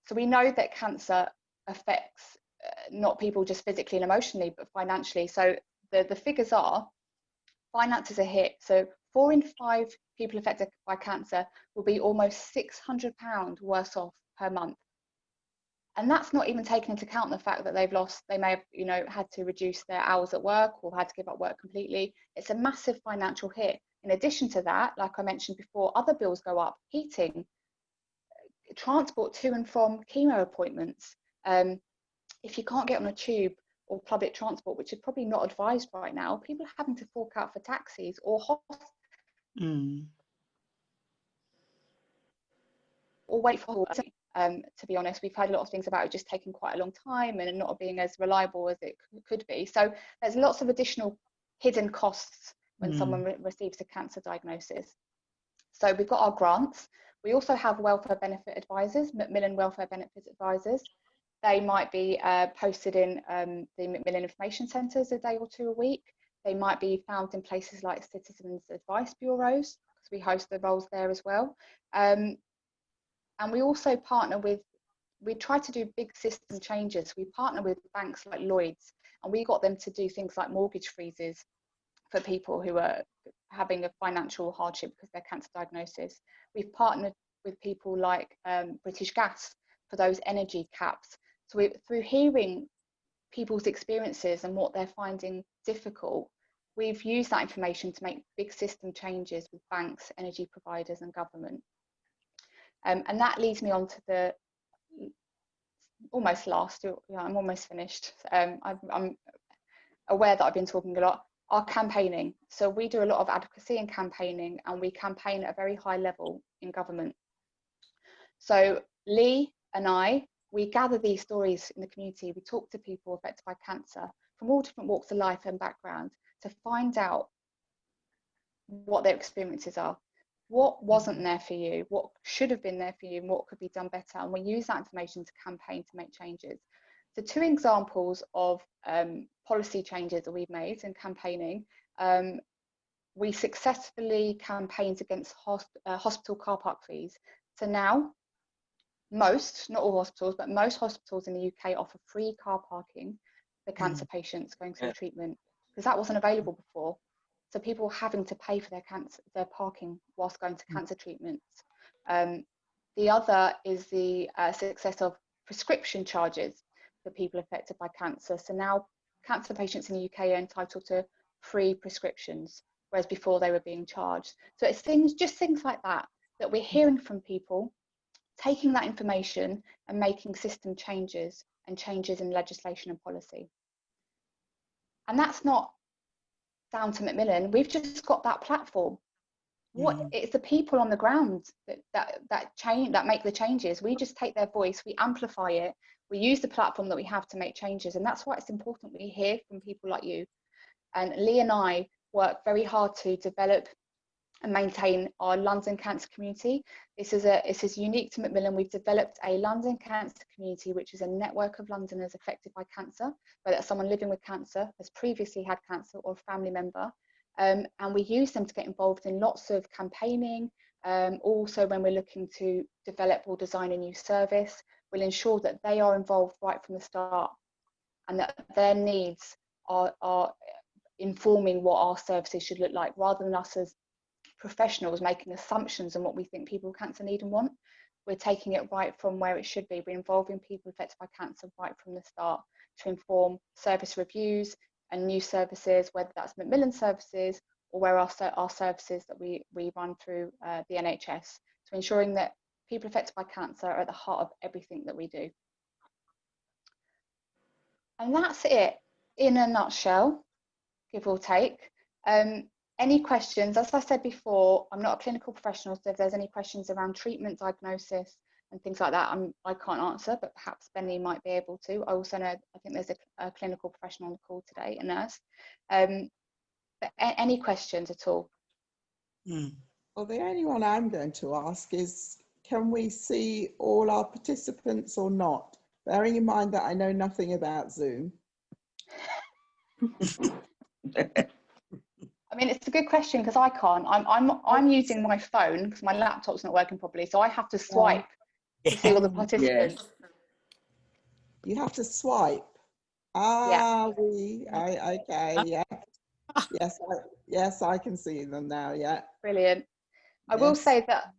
So we know that cancer affects not people just physically and emotionally, but financially. So the figures are, finances are hit. So 4 in 5 people affected by cancer will be almost £600 worse off per month. And that's not even taking into account the fact that they may have, you know, had to reduce their hours at work or had to give up work completely. It's a massive financial hit. In addition to that, like I mentioned before, other bills go up: heating, transport to and from chemo appointments. If you can't get on a tube or public transport, which is probably not advised right now, people are having to fork out for taxis or or wait for to be honest. We've heard a lot of things about it just taking quite a long time and not being as reliable as it could be. So there's lots of additional hidden costs when someone receives a cancer diagnosis. So we've got our grants. We also have welfare benefit advisors, Macmillan welfare benefit advisors. They might be posted in the Macmillan information centres a day or 2 a week. They might be found in places like citizens advice bureaus, because we host the roles there as well. And we also partner with, we try to do big system changes. We partner with banks like Lloyds, and we got them to do things like mortgage freezes for people who are having a financial hardship because of their cancer diagnosis. We've partnered with people like British Gas for those energy caps. So through hearing people's experiences and what they're finding difficult, we've used that information to make big system changes with banks, energy providers and government. And that leads me on to the almost last, I'm almost finished. I'm aware that I've been talking a lot. Our campaigning. So we do a lot of advocacy and campaigning, and we campaign at a very high level in government. So Lee and I, we gather these stories in the community. We talk to people affected by cancer from all different walks of life and background to find out what their experiences are. What wasn't there for you, what should have been there for you, and what could be done better. And we use that information to campaign to make changes. So 2 examples of policy changes that we've made in campaigning. We successfully campaigned against hospital car park fees. So now most, not all hospitals, but most hospitals in the UK offer free car parking for cancer patients going through treatment, because that wasn't available before. So people were having to pay for their parking whilst going to cancer treatments. The other is the success of prescription charges for people affected by cancer. So now cancer patients in the UK are entitled to free prescriptions, whereas before they were being charged. So it's just things like that we're hearing from people, taking that information and making system changes and changes in legislation and policy. And that's not down to Macmillan. We've just got that platform. It's the people on the ground that make the changes. We just take their voice, we amplify it, we use the platform that we have to make changes, and that's why it's important we hear from people like you. And Lee and I work very hard to develop and maintain our London cancer community. This is unique to Macmillan. We've developed a London cancer community, which is a network of Londoners affected by cancer, whether it's someone living with cancer, has previously had cancer, or a family member. And we use them to get involved in lots of campaigning. Also, when we're looking to develop or design a new service, we'll ensure that they are involved right from the start and that their needs are informing what our services should look like, rather than us as professionals making assumptions on what we think people with cancer need and want. We're taking it right from where it should be. We're involving people affected by cancer right from the start to inform service reviews and new services, whether that's Macmillan services or where our services that we run through the NHS, so ensuring that people affected by cancer are at the heart of everything that we do. And that's it in a nutshell, give or take. Any questions? As I said before, I'm not a clinical professional, so if there's any questions around treatment, diagnosis, and things like that, I can't answer, but perhaps Benny might be able to. I also know, I think there's a clinical professional on the call today, a nurse. But any questions at all? Well, the only one I'm going to ask is, can we see all our participants or not? Bearing in mind that I know nothing about Zoom. I mean, it's a good question because I can't. I'm using my phone because my laptop's not working properly, so I have to swipe to see all the participants. You have to swipe. Okay, yeah. Yes, I can see them now, yeah. Brilliant. I will say that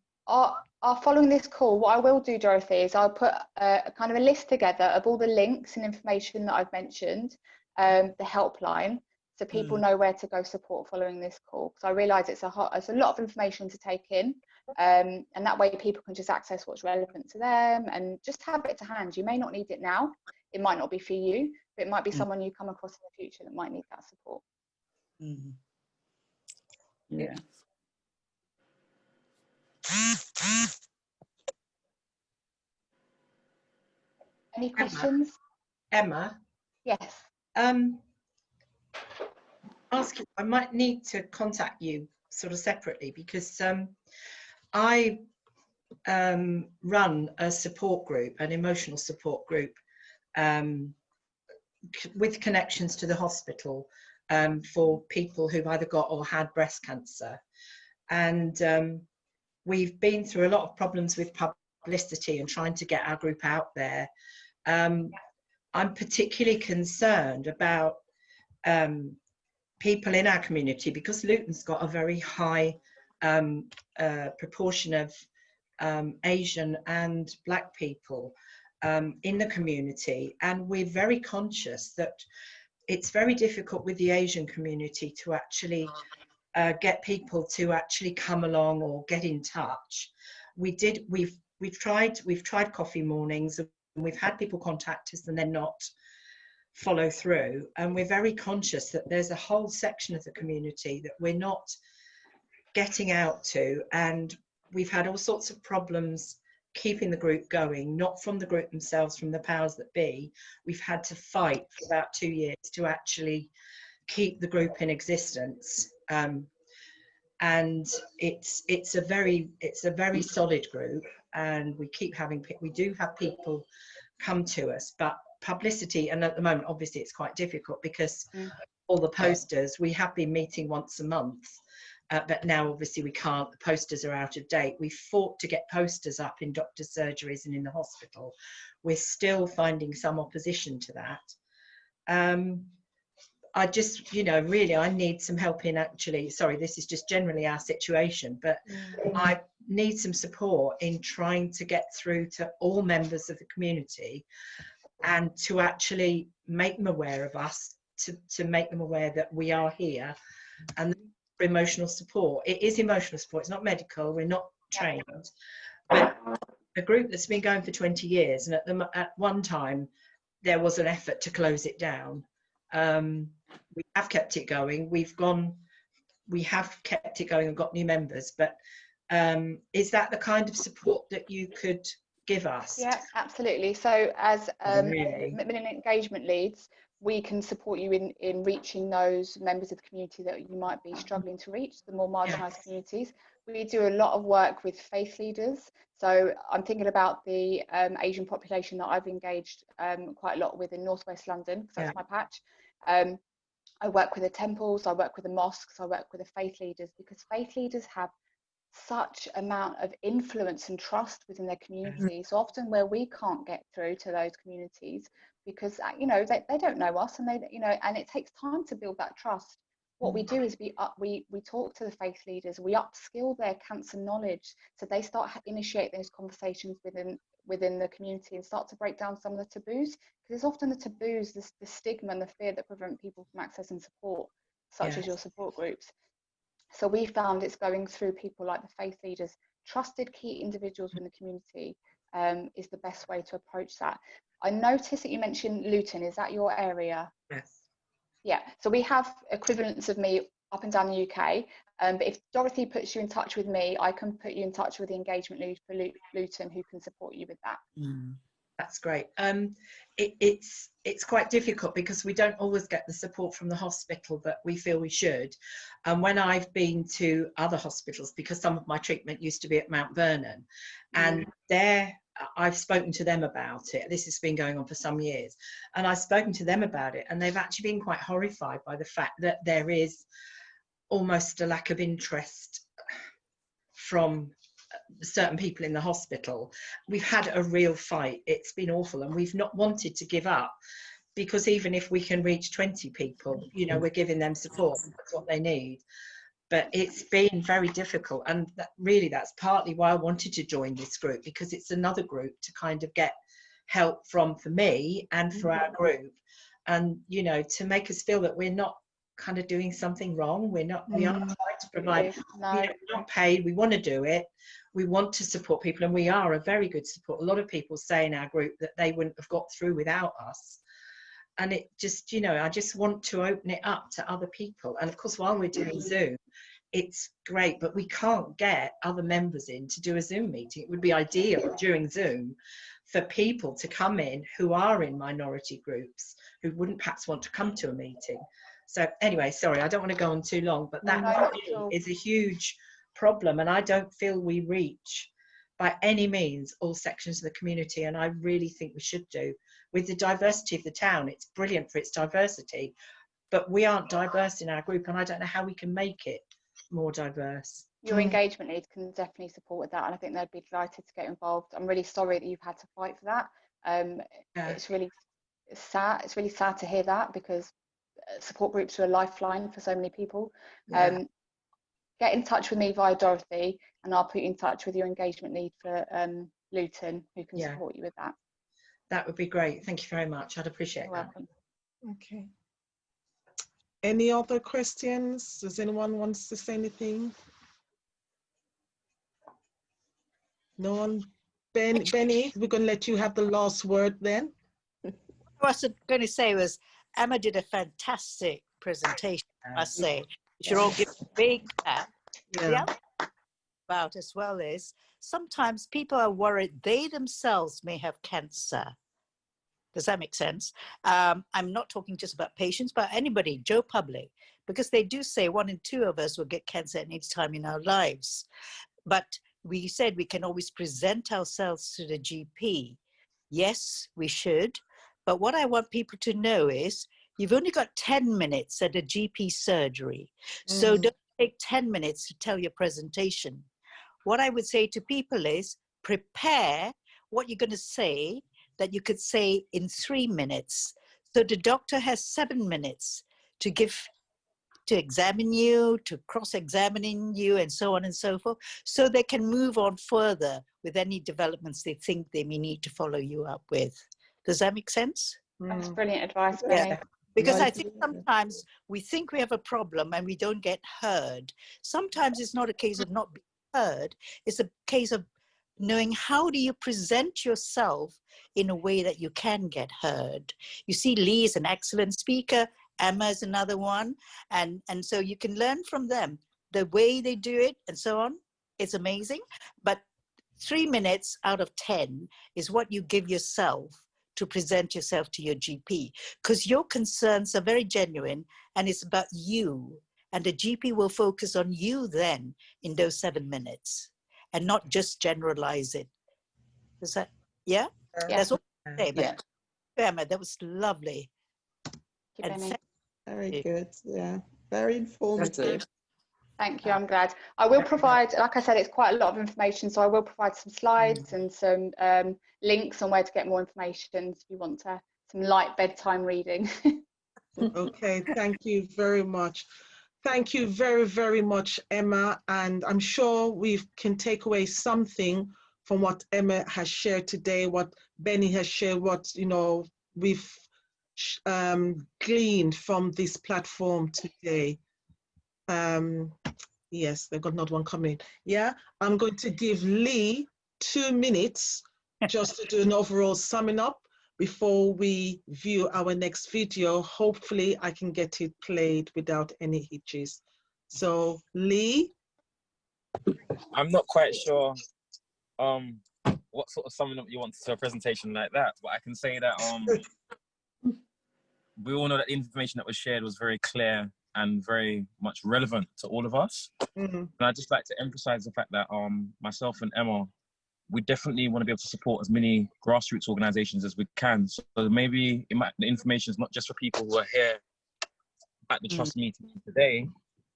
following this call, what I will do, Dorothy, is I'll put a kind of a list together of all the links and information that I've mentioned, the helpline, so people know where to go support following this call. Because I realise it's a lot of information to take in, and that way people can just access what's relevant to them and just have it to hand. You may not need it now. It might not be for you, but it might be someone you come across in the future that might need that support. Yeah. Any questions? Emma? Yes. Ask you, I might need to contact you sort of separately because I run a support group, an emotional support group, with connections to the hospital for people who've either got or had breast cancer. And we've been through a lot of problems with publicity and trying to get our group out there. I'm particularly concerned about people in our community because Luton's got a very high proportion of Asian and Black people in the community, and we're very conscious that it's very difficult with the Asian community to actually get people to actually come along or get in touch. We've tried coffee mornings, and we've had people contact us and then not follow through, and we're very conscious that there's a whole section of the community that we're not getting out to, and we've had all sorts of problems keeping the group going, not from the group themselves, from the powers that be. We've had to fight for about 2 years to actually keep the group in existence, and it's a very solid group, and we do have people come to us, but publicity, and at the moment obviously it's quite difficult because all the posters, we have been meeting once a month, but now obviously we can't, the posters are out of date. We fought to get posters up in doctors' surgeries and in the hospital. We're still finding some opposition to that. I just, really, I need some help in actually, sorry, this is just generally our situation, but I need some support in trying to get through to all members of the community and to actually make them aware of us, to make them aware that we are here, and for emotional support. It is emotional support, it's not medical, we're not trained, but a group that's been going for 20 years, and at one time there was an effort to close it down. We have kept it going, we have kept it going and got new members, but is that the kind of support that you could give us? Yeah, absolutely. So as Macmillan engagement leads, we can support you in reaching those members of the community that you might be struggling to reach, the more marginalised communities. We do a lot of work with faith leaders. So I'm thinking about the Asian population that I've engaged quite a lot with in Northwest London, because that's my patch. I work with the temples, I work with the mosques, I work with the faith leaders, because faith leaders have such amount of influence and trust within their community. So often where we can't get through to those communities, because you know they don't know us, and they, you know, and it takes time to build that trust. What we do is we talk to the faith leaders, we upskill their cancer knowledge, so they start initiate those conversations within the community and start to break down some of the taboos, because it's often the taboos, the stigma and the fear that prevent people from accessing support, such as your support groups. So we found it's going through people like the faith leaders, trusted key individuals in the community, is the best way to approach that. I noticed that you mentioned Luton. Is that your area? Yes. Yeah. So we have equivalents of me up and down the UK. But if Dorothy puts you in touch with me, I can put you in touch with the engagement lead for Luton, who can support you with that. That's great. It's quite difficult because we don't always get the support from the hospital that we feel we should. And when I've been to other hospitals, because some of my treatment used to be at Mount Vernon, and there I've spoken to them about it. This has been going on for some years, and I've spoken to them about it, and they've actually been quite horrified by the fact that there is almost a lack of interest from certain people in the hospital. We've had a real fight. It's been awful, and we've not wanted to give up, because even if we can reach 20 people, you know, we're giving them support. That's what they need. But it's been very difficult, and that's partly why I wanted to join this group, because it's another group to kind of get help from, for me and for our group, and you know, to make us feel that we're not kind of doing something wrong. We aren't trying to provide, we're not paid, we want to do it, we want to support people, and we are a very good support. A lot of people say in our group that they wouldn't have got through without us, and it just, you know, I just want to open it up to other people. And of course, while we're doing Zoom, it's great, but we can't get other members in to do a Zoom meeting. It would be ideal during Zoom for people to come in who are in minority groups, who wouldn't perhaps want to come to a meeting. So anyway, sorry, I don't want to go on too long, but that is a huge problem, and I don't feel we reach by any means all sections of the community, and I really think we should do. With the diversity of the town, it's brilliant for its diversity, but we aren't diverse in our group, and I don't know how we can make it more diverse. Your engagement lead can definitely support with that, and I think they'd be delighted to get involved. I'm really sorry that you've had to fight for that. It's really sad. It's really sad to hear that, because support groups are a lifeline for so many people. Get in touch with me via Dorothy, and I'll put you in touch with your engagement lead for Luton, who can support you with that. That would be great. Thank you very much. I'd appreciate You're that. welcome. Okay. Any other questions? Does anyone wants to say anything? No one? Benny, we're going to let you have the last word then. What I was going to say was, Emma did a fantastic presentation, I must say. You should all give a big clap. The other thing about as well is, sometimes people are worried they themselves may have cancer. Does that make sense? I'm not talking just about patients, but anybody, Joe Public, because they do say 1 in 2 of us will get cancer at any time in our lives. But we said we can always present ourselves to the GP. Yes, we should. But what I want people to know is, you've only got 10 minutes at a GP surgery. So don't take 10 minutes to tell your presentation. What I would say to people is, prepare what you're going to say that you could say in 3 minutes. So the doctor has 7 minutes to examine you, to cross-examining you, and so on and so forth, so they can move on further with any developments they think they may need to follow you up with. Does that make sense? That's brilliant advice, Benny. Because I think sometimes we think we have a problem and we don't get heard. Sometimes it's not a case of not being heard, it's a case of knowing how do you present yourself in a way that you can get heard. You see, Lee is an excellent speaker, Emma is another one, and so you can learn from them. The way they do it and so on, it's amazing. But 3 minutes out of 10 is what you give yourself to present yourself to your GP, because your concerns are very genuine and it's about you. And the GP will focus on you then in those 7 minutes and not just generalize it. Is that, yeah? That's all I say. But Emma, that was lovely. And very good. Yeah, very informative. Thank you, I'm glad. I will provide, like I said, it's quite a lot of information, so I will provide some slides and some links on where to get more information if you want some light bedtime reading. Okay, thank you very much. Thank you very, very much, Emma. And I'm sure we can take away something from what Emma has shared today, what Benny has shared, what, you know, we've gleaned from this platform today. Yes, they've got another one coming. Yeah, I'm going to give Lee 2 minutes just to do an overall summing up before we view our next video. Hopefully I can get it played without any hitches. So Lee? I'm not quite sure what sort of summing up you want to a presentation like that, but I can say that we all know that the information that was shared was very clear and very much relevant to all of us. And I'd just like to emphasize the fact that myself and Emma, we definitely want to be able to support as many grassroots organizations as we can. So maybe the information is not just for people who are here at the trust meeting today,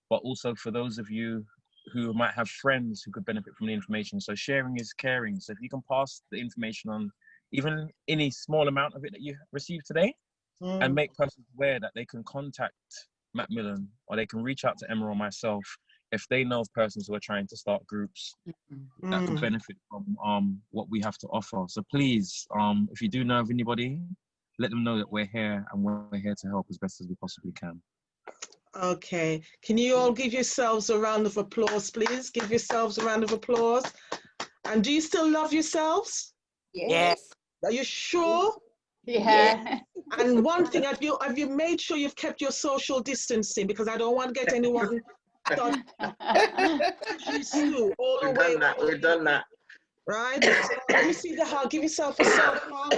but also for those of you who might have friends who could benefit from the information. So sharing is caring. So if you can pass the information on, even any small amount of it that you received today, and make persons aware that they can contact Macmillan or they can reach out to Emma or myself if they know of persons who are trying to start groups that could benefit from what we have to offer. So please, if you do know of anybody, let them know that we're here and we're here to help as best as we possibly can. Okay, can you all give yourselves a round of applause, please? Give yourselves a round of applause. And do you still love yourselves? Yes. Are you sure? Yeah. And one thing, have you made sure you've kept your social distancing? Because I don't want to get anyone start all the way. We've done that. Right? So let me see the hug. Give yourself a self hug.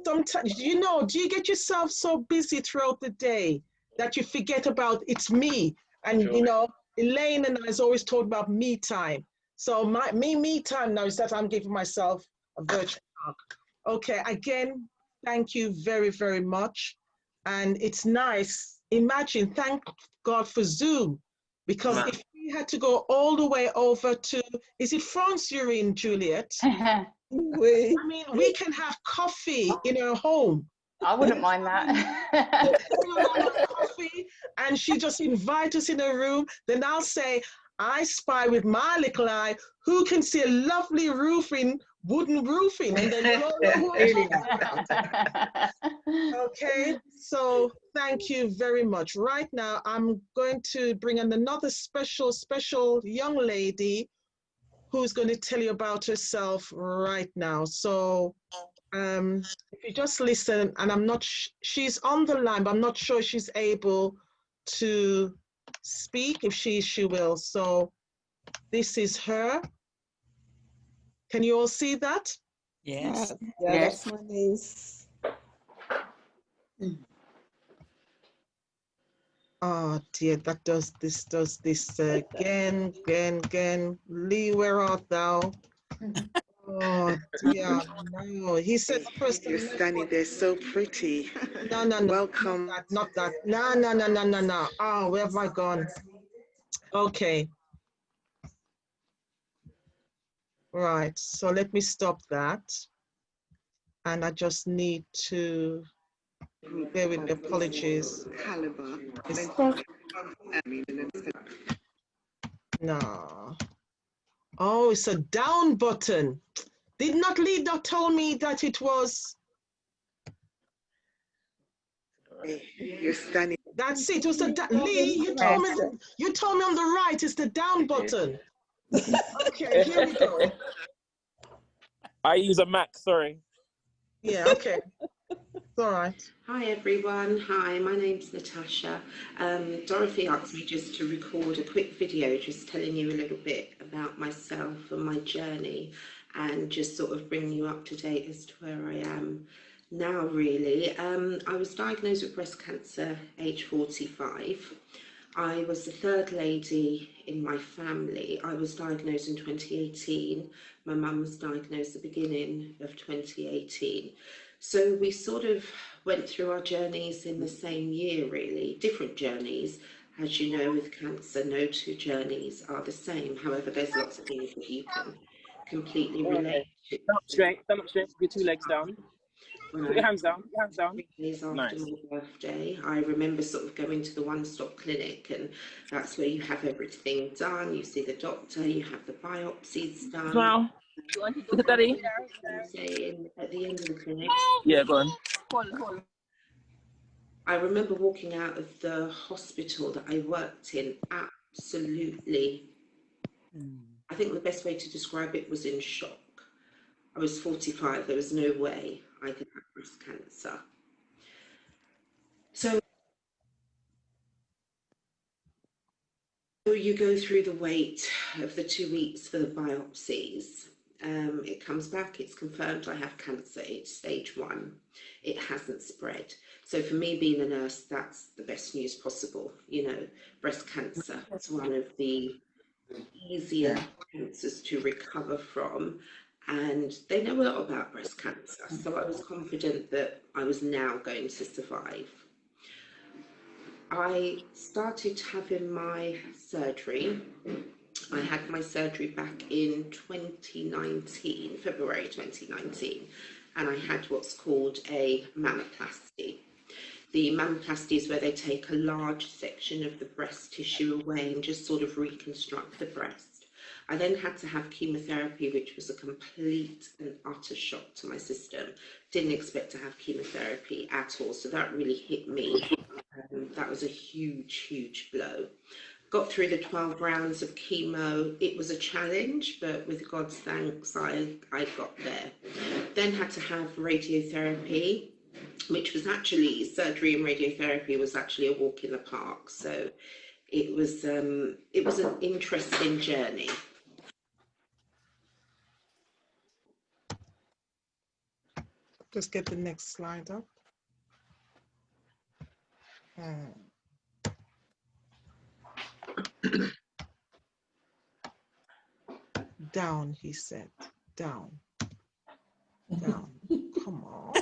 Sometimes, you know, do you get yourself so busy throughout the day that you forget about it's me? And you know, Elaine and I has always talked about me time. So me time now is that I'm giving myself a virtual hug. Okay, again, thank you very, very much. And it's nice. Imagine, thank God for Zoom, because if we had to go all the way over to, is it France you're in, Juliet? I mean, we can have coffee in her home. I wouldn't mind that. Coffee, and she just invite us in her room. Then I'll say, I spy with my little eye who can see a lovely roofing, wooden roofing, and then you'll all know who I'm talking about. Okay, so thank you very much. Right now, I'm going to bring in another special young lady who's going to tell you about herself right now. So if you just listen, and I'm not, she's on the line, but I'm not sure she's able to speak. If she will. So this is her. Can you all see that? Yes. Yeah, that's my niece. Oh dear, that does this again. Lee, where art thou? Oh dear, no. He said first. You're standing there so pretty. No. Welcome. Not that. No. Oh, where have I gone? Okay. Right, so let me stop that. And I just need to bear with me, apologies. Caliber. No. Oh, it's a down button. Did not Lee tell me that it was? You're standing. That's it. It was Lee. You told me. You told me on the right. It's the down button. Okay, here we go. I use a Mac. Sorry. Yeah. Okay. It's all right. Hi everyone, hi, my name's Natasha. Dorothy asked me just to record a quick video just telling you a little bit about myself and my journey and just sort of bring you up to date as to where I am. now, really. I was diagnosed with breast cancer age 45. I was the third lady in my family. I was diagnosed in 2018. My mum was diagnosed at the beginning of 2018. So we sort of went through our journeys in the same year, really, different journeys. As you know, with cancer, no two journeys are the same. However, there's lots of things that you can completely relate to. Stand up straight, stand up straight, your two legs down. Put your hands down, your hands down. 3 days after Nice. my birthday, I remember sort of going to the one-stop clinic, and that's where you have everything done. You see the doctor, you have the biopsies done. Smile. Look at Daddy. Saying at the end of the clinic. Yeah, go on. I remember walking out of the hospital that I worked in absolutely, I think the best way to describe it was in shock. I was 45, there was no way I could have breast cancer. So you go through the wait of the 2 weeks for the biopsies. It comes back, it's confirmed I have cancer, it's stage 1. It hasn't spread. So for me, being a nurse, that's the best news possible. You know, breast cancer is one of the easier cancers to recover from. And they know a lot about breast cancer. So I was confident that I was now going to survive. I started having my surgery. I had my surgery back in 2019, February 2019, and I had what's called a mammoplasty. The mammoplasty is where they take a large section of the breast tissue away and just sort of reconstruct the breast. I then had to have chemotherapy, which was a complete and utter shock to my system. Didn't expect to have chemotherapy at all, so that really hit me. That was a huge, huge blow. Got through the 12 rounds of chemo. It was a challenge, but with God's thanks, I got there. Then had to have radiotherapy, which was actually, surgery and radiotherapy was actually a walk in the park. So it was an interesting journey. Just get the next slide up. Down, he said. Down. Down. Come on.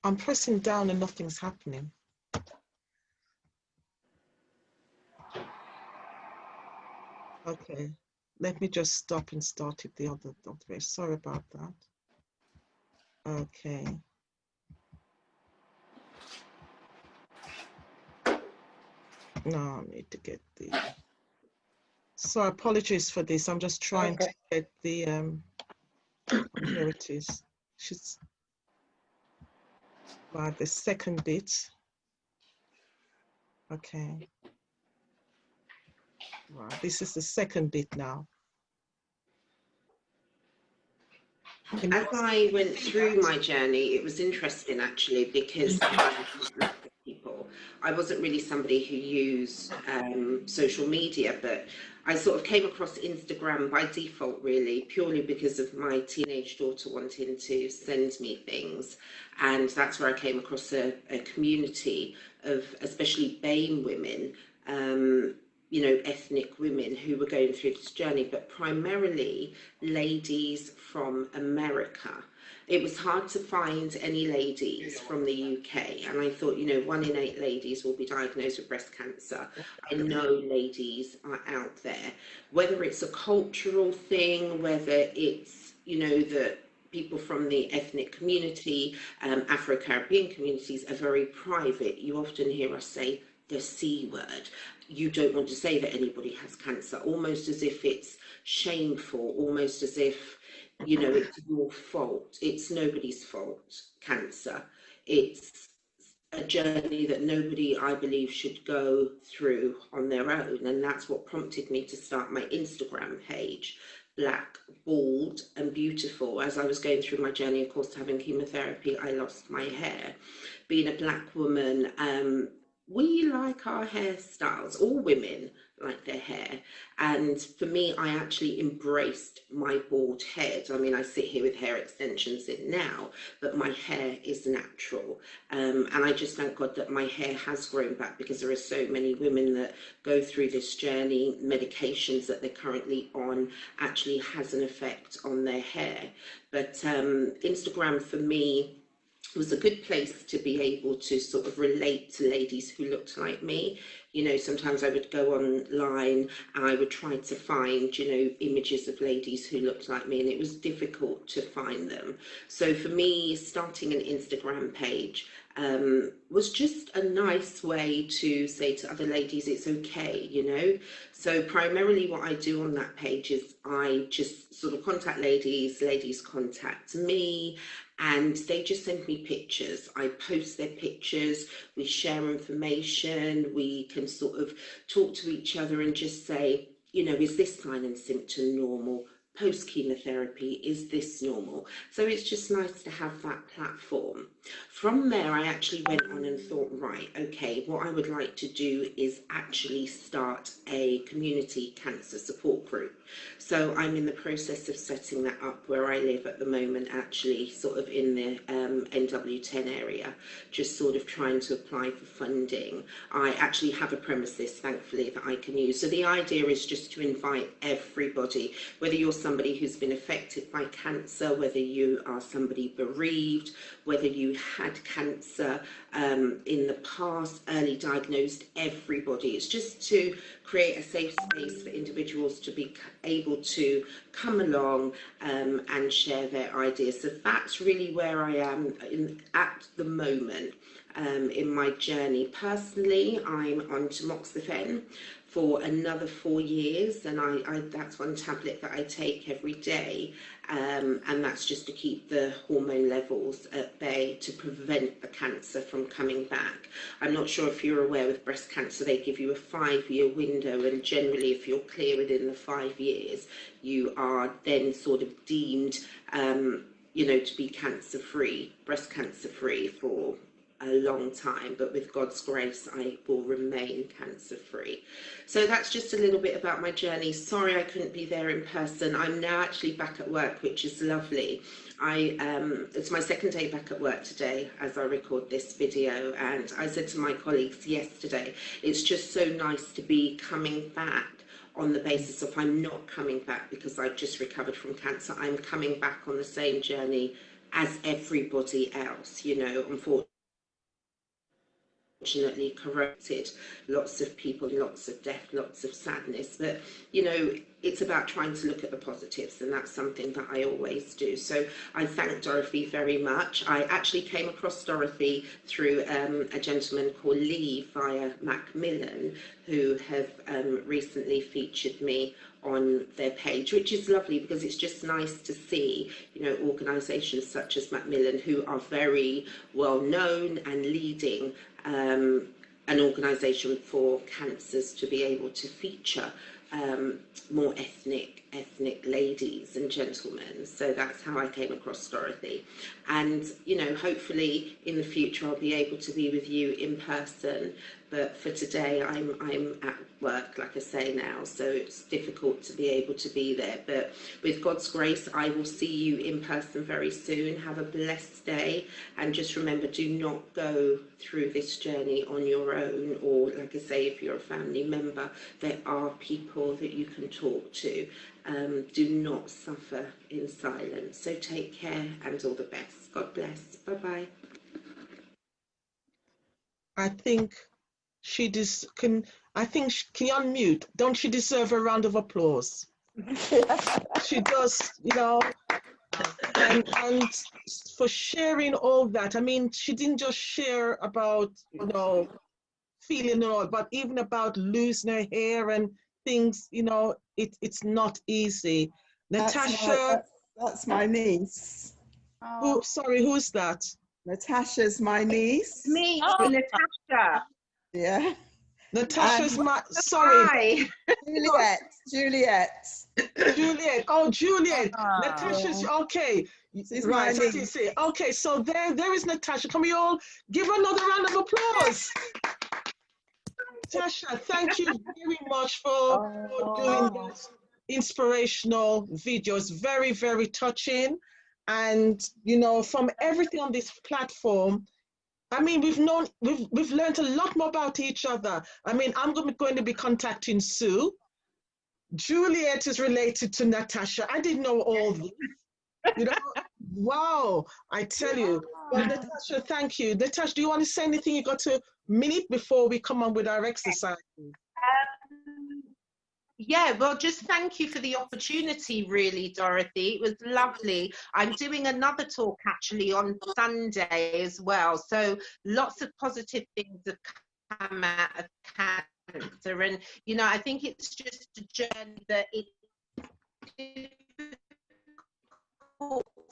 I'm pressing down and nothing's happening. Okay. Let me just stop and start it the other way. Sorry about that. Okay. No, I need to get the... So apologies for this. I'm just trying to get the... here it is. She's... Right, the second bit. Okay. Right, this is the second bit now. As I went through my journey, it was interesting actually, because people, I wasn't really somebody who used social media, but I sort of came across Instagram by default, really, purely because of my teenage daughter wanting to send me things. And that's where I came across a community of especially BAME women, you know, ethnic women who were going through this journey, but primarily ladies from America. It was hard to find any ladies from the UK, and I thought, you know, 1 in 8 ladies will be diagnosed with breast cancer. I know ladies are out there, whether it's a cultural thing, whether it's, you know, that people from the ethnic community, Afro-Caribbean communities are very private. You often hear us say the C word. You don't want to say that anybody has cancer, almost as if it's shameful, almost as if, you know, it's your fault. It's nobody's fault, cancer. It's a journey that nobody, I believe, should go through on their own. And that's what prompted me to start my Instagram page, Black, Bald and Beautiful. As I was going through my journey, of course, having chemotherapy, I lost my hair. Being a Black woman, we like our hairstyles. All women like their hair. And for me, I actually embraced my bald head. I mean, I sit here with hair extensions in now, but my hair is natural. And I just thank God that my hair has grown back, because there are so many women that go through this journey. Medications that they're currently on actually has an effect on their hair. But Instagram for me was a good place to be able to sort of relate to ladies who looked like me. You know, sometimes I would go online and I would try to find, you know, images of ladies who looked like me, and it was difficult to find them. So for me, starting an Instagram page was just a nice way to say to other ladies, it's okay, you know. So primarily what I do on that page is I just sort of contact ladies, ladies contact me, and they just send me pictures. I post their pictures, we share information, we can sort of talk to each other and just say, you know, is this sign and symptom normal? Post chemotherapy, is this normal? So it's just nice to have that platform. From there, I actually went on and thought, right, okay, what I would like to do is actually start a community cancer support group. So I'm in the process of setting that up where I live at the moment, actually sort of in the NW10 area, just sort of trying to apply for funding. I actually have a premises, thankfully, that I can use. So the idea is just to invite everybody, whether you're somebody who's been affected by cancer, whether you are somebody bereaved, whether you had cancer in the past, early diagnosed, everybody. It's just to create a safe space for individuals to be able to come along and share their ideas. So that's really where I am at the moment in my journey. Personally, I'm on tamoxifen for another 4 years, and I that's one tablet that I take every day, and that's just to keep the hormone levels at bay to prevent the cancer from coming back. I'm not sure if you're aware, with breast cancer they give you a 5-year window, and generally if you're clear within the 5 years, you are then sort of deemed you know, to be cancer free, breast cancer free for a long time, but with God's grace I will remain cancer free. So that's just a little bit about my journey. Sorry I couldn't be there in person. I'm now actually back at work, which is lovely. It's my second day back at work today as I record this video, and I said to my colleagues yesterday, it's just so nice to be coming back on the basis of I'm not coming back because I've just recovered from cancer. I'm coming back on the same journey as everybody else, you know. Unfortunately corrupted lots of people, lots of death, lots of sadness, but you know, it's about trying to look at the positives, and that's something that I always do. So I thank Dorothy very much. I actually came across Dorothy through a gentleman called Lee via Macmillan, who have recently featured me on their page, which is lovely because it's just nice to see, you know, organisations such as Macmillan, who are very well known and leading an organisation for cancers, to be able to feature more ethnic ladies and gentlemen. So that's how I came across Dorothy, and you know, hopefully in the future I'll be able to be with you in person, but for today I'm at work, like I say now, so it's difficult to be able to be there, but with God's grace I will see you in person very soon. Have a blessed day, and just remember, do not go through this journey on your own, or like I say, if you're a family member, there are people that you can talk to. Do not suffer in silence. So take care and all the best. God bless. Bye-bye. I think can you unmute? Don't she deserve a round of applause? She does, you know, and for sharing all that. I mean, she didn't just share about, you know, feeling all, but even about losing her hair and things, you know, it's not easy. Natasha. That's my niece. Who, sorry, who's that? Natasha's my niece. Me, Natasha. Yeah. Natasha's my, sorry. Juliet. Oh, Juliet. Natasha's, okay. Right, okay, so there is Natasha. Can we all give her another round of applause? Natasha, thank you very much for doing this inspirational video. It's very, very touching. And, you know, from everything on this platform, I mean, we've learned a lot more about each other. I mean, I'm going to be contacting Sue. Juliet is related to Natasha. I didn't know all this. You know, wow, I tell you. Well, Natasha, thank you. Natasha, do you want to say anything? You got a minute before we come on with our exercise. Yeah, well, just thank you for the opportunity, really, Dorothy. It was lovely. I'm doing another talk actually on Sunday as well. So lots of positive things have come out of cancer. And, you know, I think it's just a journey that it's difficult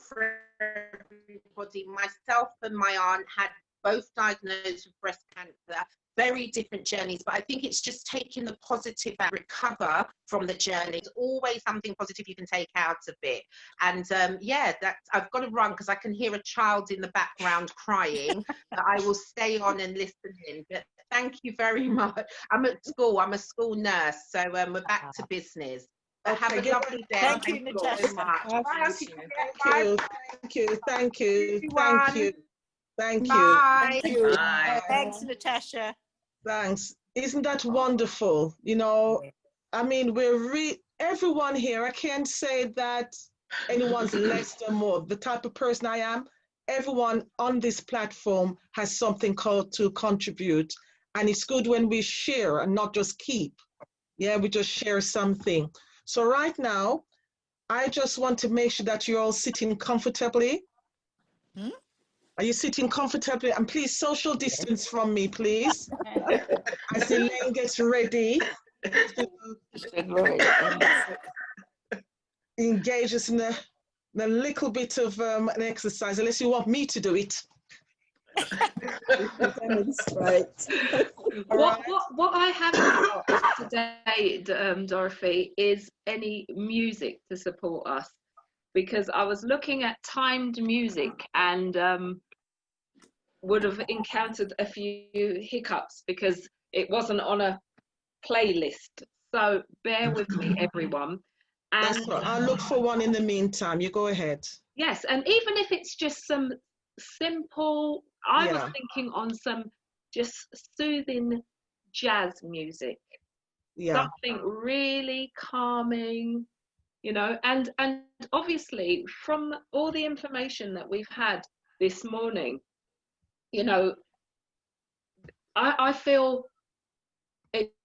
for everybody. Myself and my aunt had both diagnosed with breast cancer. Very different journeys, but I think it's just taking the positive and recover from the journey. There's always something positive you can take out of it. And yeah, I've got to run because I can hear a child in the background crying, but I will stay on and listen in. But thank you very much. I'm at school, I'm a school nurse, so we're back to business. But have a lovely day. Thank you, Natasha. So much. Thank you, thank you, thank you, thank you, thank you. Bye. Thank you. Bye. Thanks, Natasha. Thanks. Isn't that wonderful? You know, I mean, everyone here, I can't say that anyone's less or more. The type of person I am, everyone on this platform has something called to contribute. And it's good when we share and not just keep. Yeah, we just share something. So right now, I just want to make sure that you're all sitting comfortably. Are you sitting comfortably? And please social distance from me, please. As Elaine gets ready to engage us in a little bit of an exercise, unless you want me to do it. Demonstrate. What I haven't got today, Dorothy, is any music to support us, because I was looking at timed music and would have encountered a few hiccups because it wasn't on a playlist. So bear with me, everyone. And I'll look for one in the meantime. You go ahead. yes, and even if it's just some simple, I was thinking on some just soothing jazz music. Yeah. Something really calming, you know, and obviously from all the information that we've had this morning, you know, I feel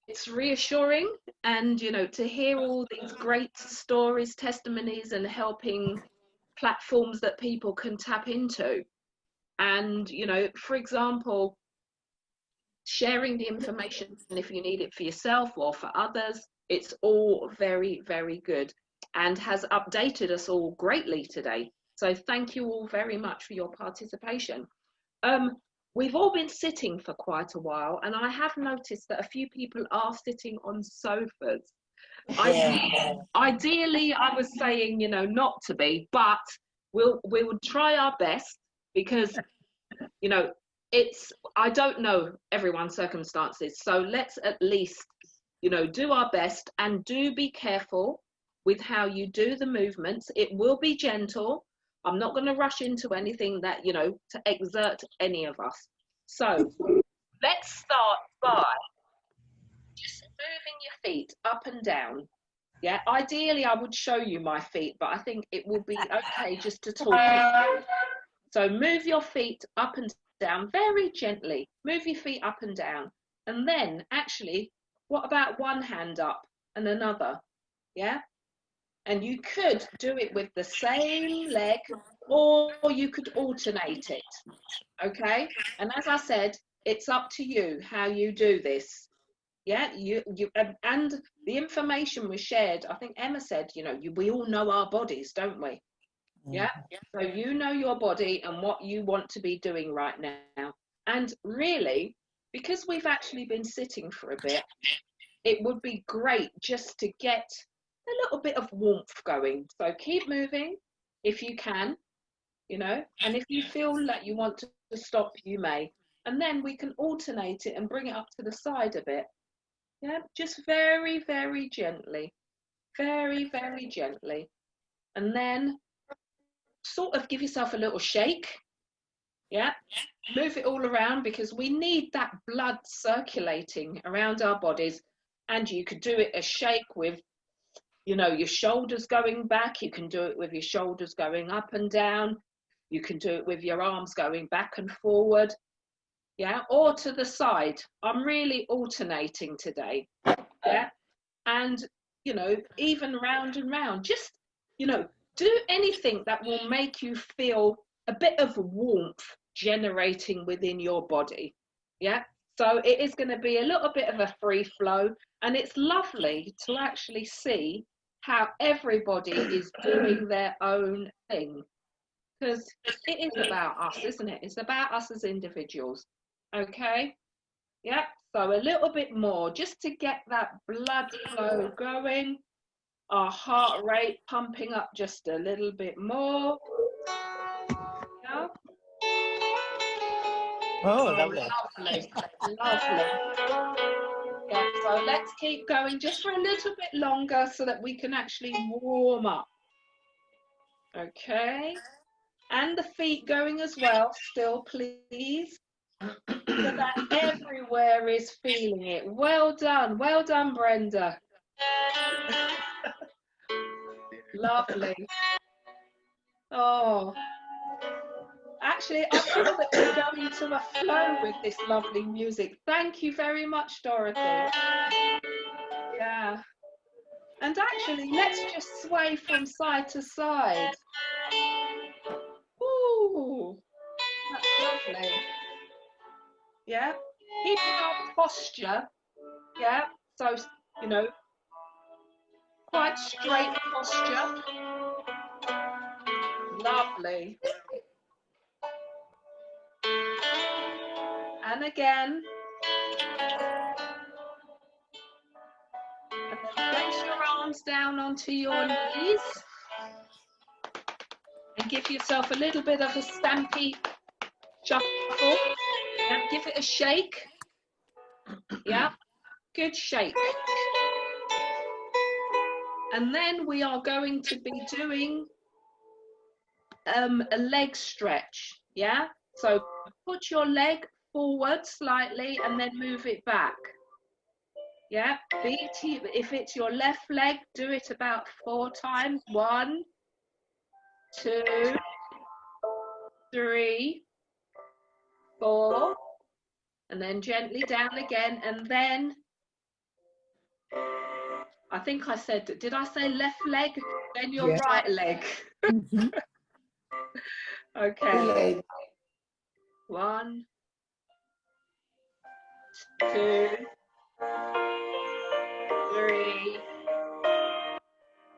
it's reassuring, and, you know, to hear all these great stories, testimonies, and helping platforms that people can tap into. And, you know, for example, sharing the information, and if you need it for yourself or for others, it's all very, very good and has updated us all greatly today. So thank you all very much for your participation. We've all been sitting for quite a while, and I have noticed that a few people are sitting on sofas. Ideally, I was saying, you know, not to be, but we will try our best, because, you know, I don't know everyone's circumstances, so let's at least, you know, do our best, and do be careful with how you do the movements. It will be gentle. I'm not going to rush into anything that, you know, to exert any of us. So let's start by just moving your feet up and down. Yeah, ideally I would show you my feet, but I think it will be okay just to talk. So move your feet up and down very gently. Move your feet up and down. And then actually, what about one hand up and another? Yeah? And you could do it with the same leg, or you could alternate it. Okay? And as I said, it's up to you how you do this. Yeah, and the information was shared. I think Emma said, you know, we all know our bodies, don't we? Yeah. So you know your body and what you want to be doing right now. And really, because we've actually been sitting for a bit, it would be great just to get a little bit of warmth going. So keep moving if you can, you know, and if you feel like you want to stop, you may. And then we can alternate it and bring it up to the side a bit. Yeah, just very, very gently. Very, very gently. And then sort of give yourself a little shake. Yeah, move it all around because we need that blood circulating around our bodies. And you could do it a shake with, you know, your shoulders going back. You can do it with your shoulders going up and down. You can do it with your arms going back and forward. Yeah, or to the side. I'm really alternating today. Yeah, and, you know, even round and round. Just, you know, do anything that will make you feel a bit of warmth generating within your body. Yeah, so it is going to be a little bit of a free flow, and it's lovely to actually see how everybody is doing their own thing, because it is about us, isn't it? It's about us as individuals. Okay, yeah, so a little bit more just to get that blood flow going, our heart rate pumping up just a little bit more. Yeah. Oh, Oh, lovely. lovely, lovely. Yeah, so let's keep going just for a little bit longer so that we can actually warm up. Okay, and the feet going as well, still please, so that everywhere is feeling it. Well done, Brenda. Lovely. Oh, actually, I feel that we're going to a flow with this lovely music. Thank you very much, Dorothy. Yeah. And actually, let's just sway from side to side. Ooh, that's lovely. Yeah. Keeping our posture. Yeah. So, you know, quite straight posture. Lovely. And again. And then place your arms down onto your knees. And give yourself a little bit of a stampy shuffle. And give it a shake. Yeah. Good shake. And then we are going to be doing a leg stretch. Yeah. So put your leg forward slightly and then move it back. Yeah. If it's your left leg, do it about 4 times. 1, 2, 3, 4, and then gently down again. And then I think I said, did I say left leg? Then your right leg. Okay. 1, 2, 3,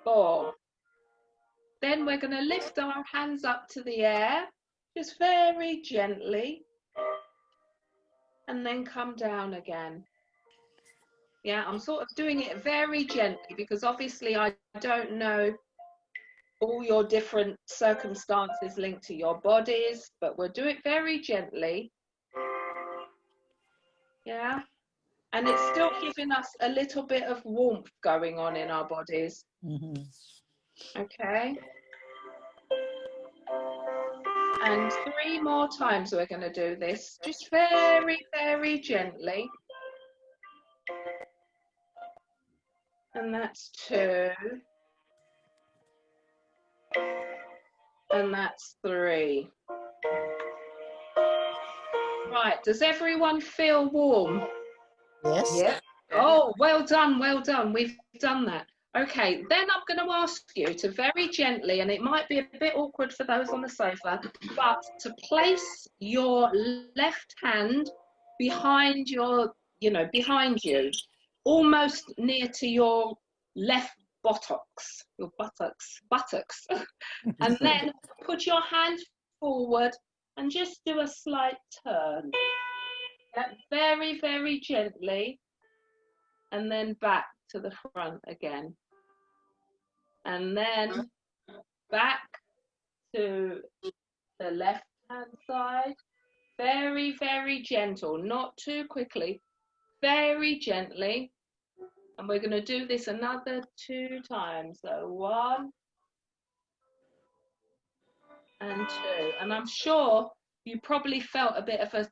4. Then we're going to lift our hands up to the air, just very gently, and then come down again. Yeah, I'm sort of doing it very gently because obviously I don't know all your different circumstances linked to your bodies, but we'll do it very gently. Yeah, and it's still giving us a little bit of warmth going on in our bodies. Okay. And 3 more times we're going to do this, just very, very gently. And that's 2. And that's 3. Right, does everyone feel warm? Yes. Yeah. Oh, well done, well done. We've done that. Okay, then I'm going to ask you to very gently, and it might be a bit awkward for those on the sofa, but to place your left hand behind your, behind you, almost near to your left buttocks, and then put your hand forward and just do a slight turn. Very, very gently, and then back to the front again. And then back to the left hand side. Very, very gentle, not too quickly, very gently. And we're going to do this another 2 times. So 1 and 2. And I'm sure you probably felt a bit of a,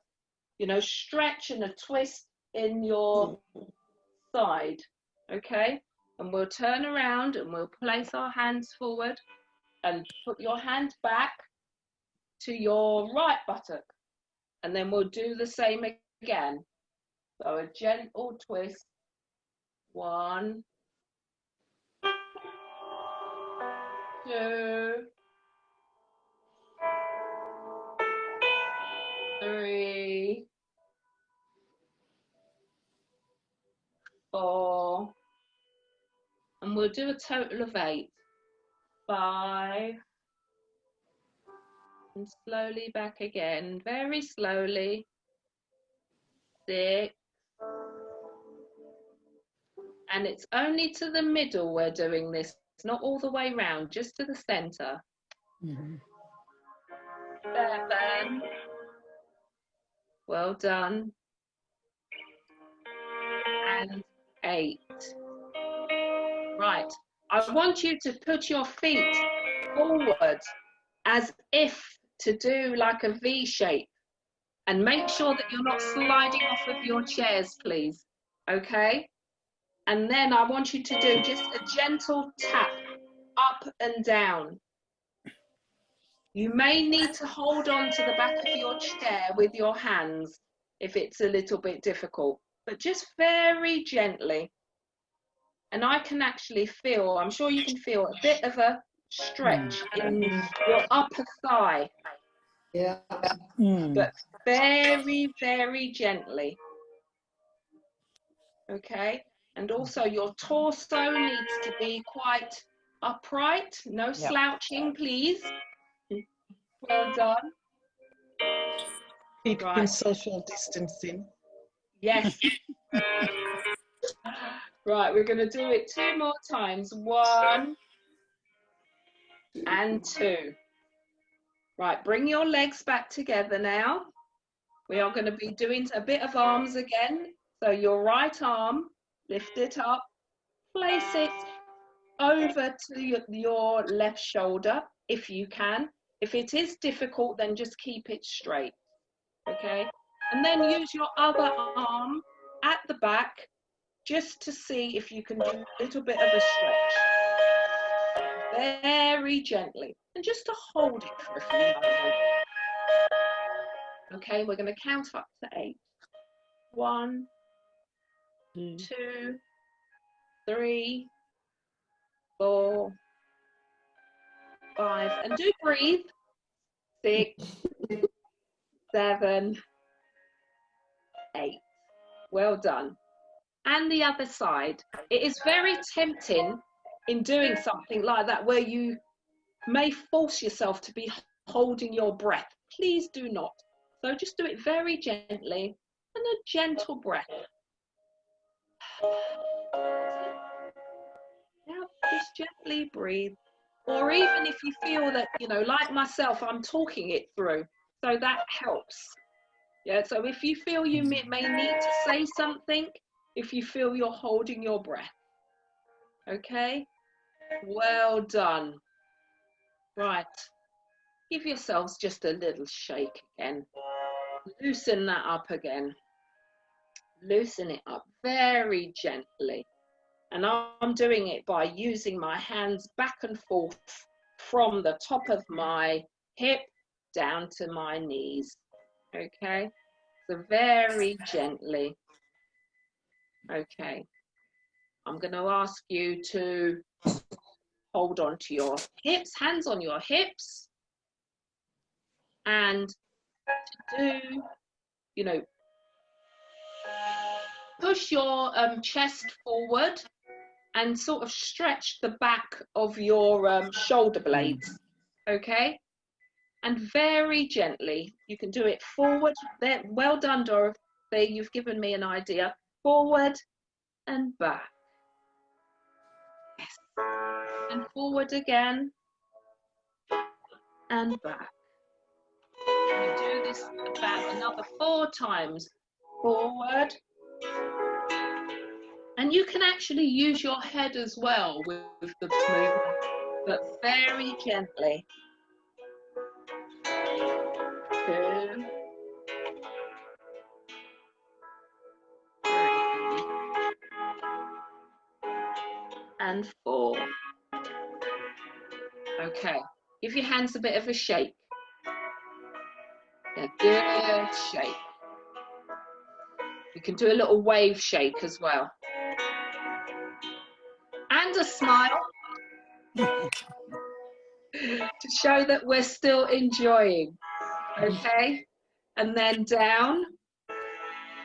you know, stretch and a twist in your side. Okay? And we'll turn around and we'll place our hands forward and put your hand back to your right buttock. And then we'll do the same again. So a gentle twist. 1, 2, 3, 4, and we'll do a total of 8. 5, and slowly back again, very slowly. 6, and it's only to the middle we're doing this, not all the way round, just to the center. 7, well done, and 8. Right, I want you to put your feet forward as if to do like a V shape, and make sure that you're not sliding off of your chairs, please. Okay? And then I want you to do just a gentle tap up and down. You may need to hold on to the back of your chair with your hands if it's a little bit difficult, but just very gently. And I can actually feel, I'm sure you can feel a bit of a stretch in your upper thigh. Yeah. But very, very gently. Okay? And also your torso needs to be quite upright. No slouching, please. Well done. Keeping social distancing. Yes. Right, we're going to do it 2 more times. 1 and 2. Right, bring your legs back together now. We are going to be doing a bit of arms again. So your right arm, lift it up, place it over to your left shoulder if you can. If it is difficult, then just keep it straight. Okay? And then use your other arm at the back just to see if you can do a little bit of a stretch. Very gently. And just to hold it for a few moments. Okay, we're going to count up to 8. 1, 2, 3, 4, 5, and do breathe. 6, 7, 8. Well done. And the other side. It is very tempting in doing something like that where you may force yourself to be holding your breath. Please do not. So just do it very gently and a gentle breath. Now just gently breathe. Or even if you feel that, you know, like myself, I'm talking it through. So that helps. Yeah, so if you feel you may need to say something, if you feel you're holding your breath. Okay? Well done. Right. Give yourselves just a little shake again. Loosen that up again. Loosen it up very gently. And I'm doing it by using my hands back and forth from the top of my hip down to my knees. Okay? So very gently. Okay. I'm going to ask you to hold on to your hips, hands on your hips, and to do, you know, push your chest forward and sort of stretch the back of your shoulder blades, okay? And very gently, you can do it forward. There, well done, Dorothy, you've given me an idea. Forward and back. Yes. And forward again and back. You do this about another 4 times. Forward And you can actually use your head as well with the movement, but very gently. 2, 3, and 4. Okay, give your hands a bit of a shake. A good shake. You can do a little wave shake as well. And a smile to show that we're still enjoying. Okay, and then down,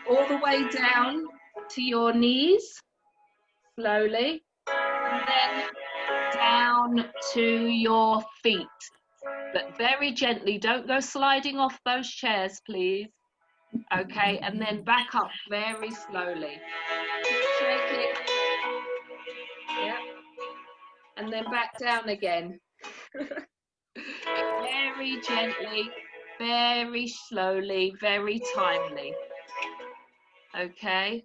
all the way down to your knees, slowly, and then down to your feet, but very gently. Don't go sliding off those chairs, please. Okay, and then back up very slowly. Shake it. Yeah, and then back down again. Very gently, very slowly, very timely. Okay.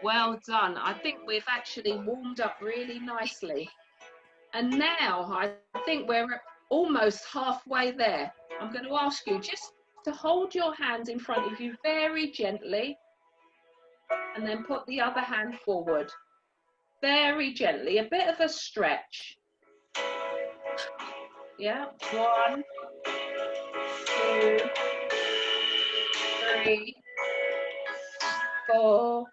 Well done. I think we've actually warmed up really nicely. And now I think we're almost halfway there. I'm going to ask you just to hold your hand in front of you very gently, and then put the other hand forward. Very gently, a bit of a stretch. Yeah, 1, 2, 3, 4,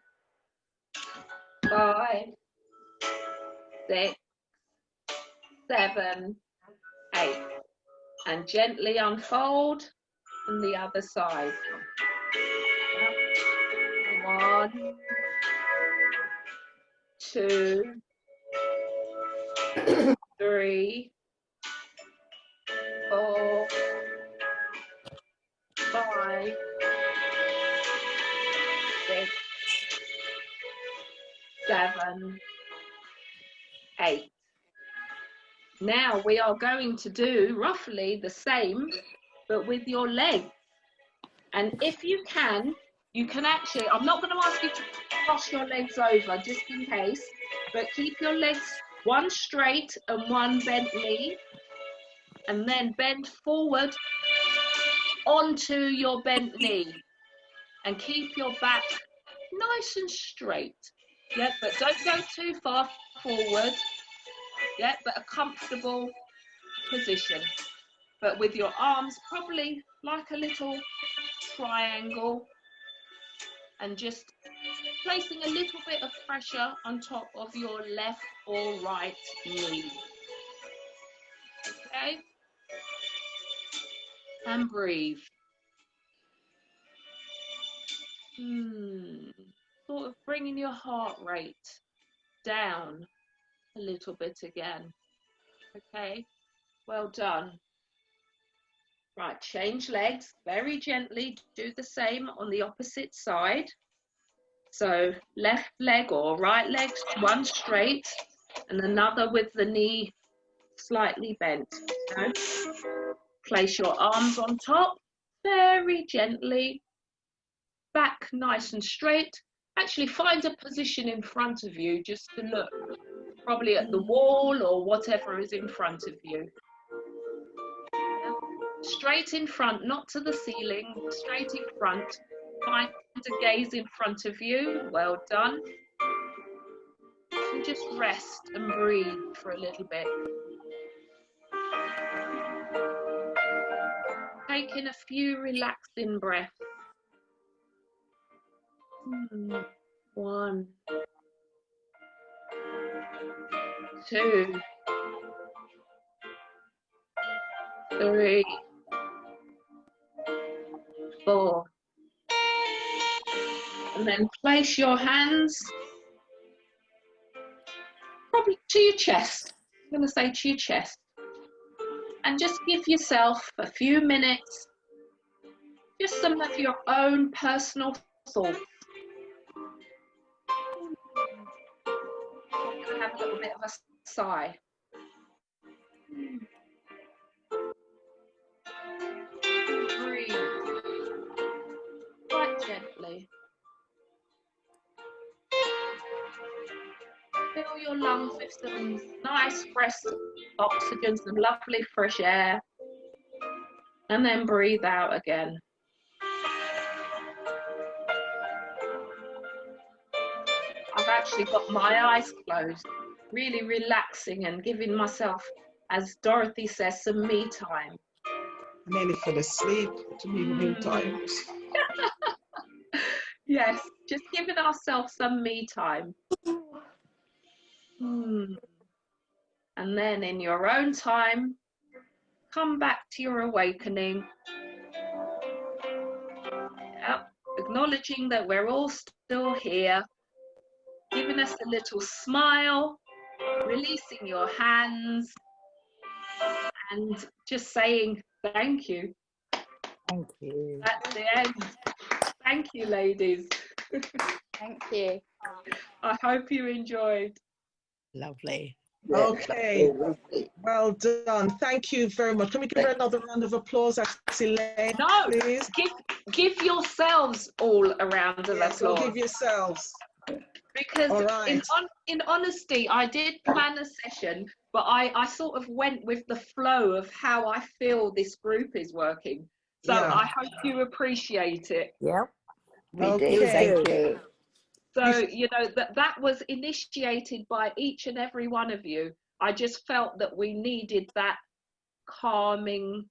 5, 6, 7, 8. And gently unfold on the other side. 1, 2, 3, 4, 5, 6, 7, 8. Now we are going to do roughly the same, but with your legs. And if you can actually, I'm not going to ask you to cross your legs over just in case, but keep your legs one straight and one bent knee, and then bend forward onto your bent knee, and keep your back nice and straight. Yeah, but don't go too far forward. Yeah, but a comfortable position. But with your arms probably like a little triangle, and just placing a little bit of pressure on top of your left or right knee. Okay? And breathe. Sort of bringing your heart rate down a little bit again. Okay? Well done. Right, change legs very gently. Do the same on the opposite side. So left leg or right leg, one straight and another with the knee slightly bent. Okay? Place your arms on top very gently, back nice and straight. Actually find a position in front of you just to look, probably at the wall or whatever is in front of you. Straight in front, not to the ceiling, straight in front. Find a gaze in front of you. Well done. And just rest and breathe for a little bit. Take in a few relaxing breaths. 1, 2, 3, 4. And then place your hands probably to your chest. I'm going to say to your chest. And just give yourself a few minutes, just some of your own personal thoughts. I'm going to have a little bit of a sigh. Breathe quite gently. fill your lungs with some nice fresh oxygen, some lovely fresh air, and then breathe out again. I've actually got my eyes closed, really relaxing and giving myself, as Dorothy says, some me time. I nearly fell asleep to me time. Yes, just giving ourselves some me time. And then in your own time, come back to your awakening. Yep. Acknowledging that we're all still here, giving us a little smile, releasing your hands, and just saying thank you. Thank you. That's the end. Thank you, ladies. Thank you. I hope you enjoyed. Lovely. Okay, well done. Thank you very much. Can we give her another round of applause, Elaine, No, please? give yourselves all a round of applause. Or give yourselves. Because right. in honesty, I did plan a session, but I sort of went with the flow of how I feel this group is working. So Yeah. I hope you appreciate it. Yep. We do, thank you. So, you know, that was initiated by each and every one of you. I just felt that we needed that calming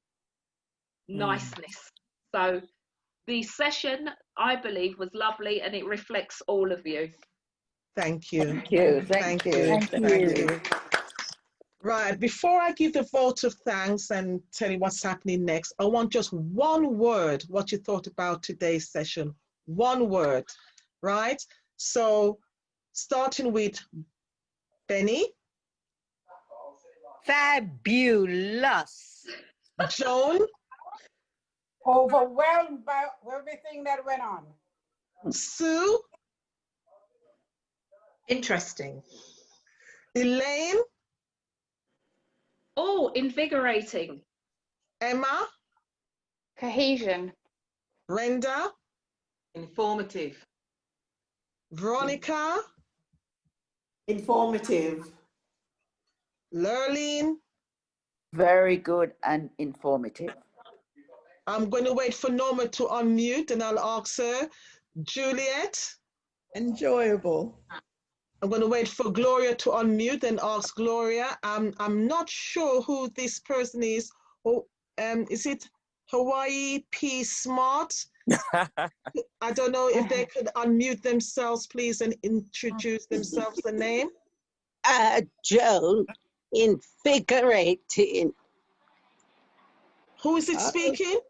niceness. So the session, I believe, was lovely, and it reflects all of you. Thank you. Thank you. Thank you. Thank you. Right, before I give the vote of thanks and tell you what's happening next, I want just one word, what you thought about today's session. One word, right? So, starting with Benny. Fabulous. Joan. Overwhelmed by everything that went on. Sue. Interesting. Elaine. Oh, invigorating. Emma. Cohesion. Brenda. Informative. Veronica. Informative. Lurleen. Very good and informative. I'm going to wait for Norma to unmute and I'll ask her. Juliet. Enjoyable. I'm going to wait for Gloria to unmute and ask Gloria. I'm not sure who this person is. Oh, is it Hawaii P Smart? I don't know if they could unmute themselves, please, and introduce themselves, the name. Joan, invigorating. Who is it speaking?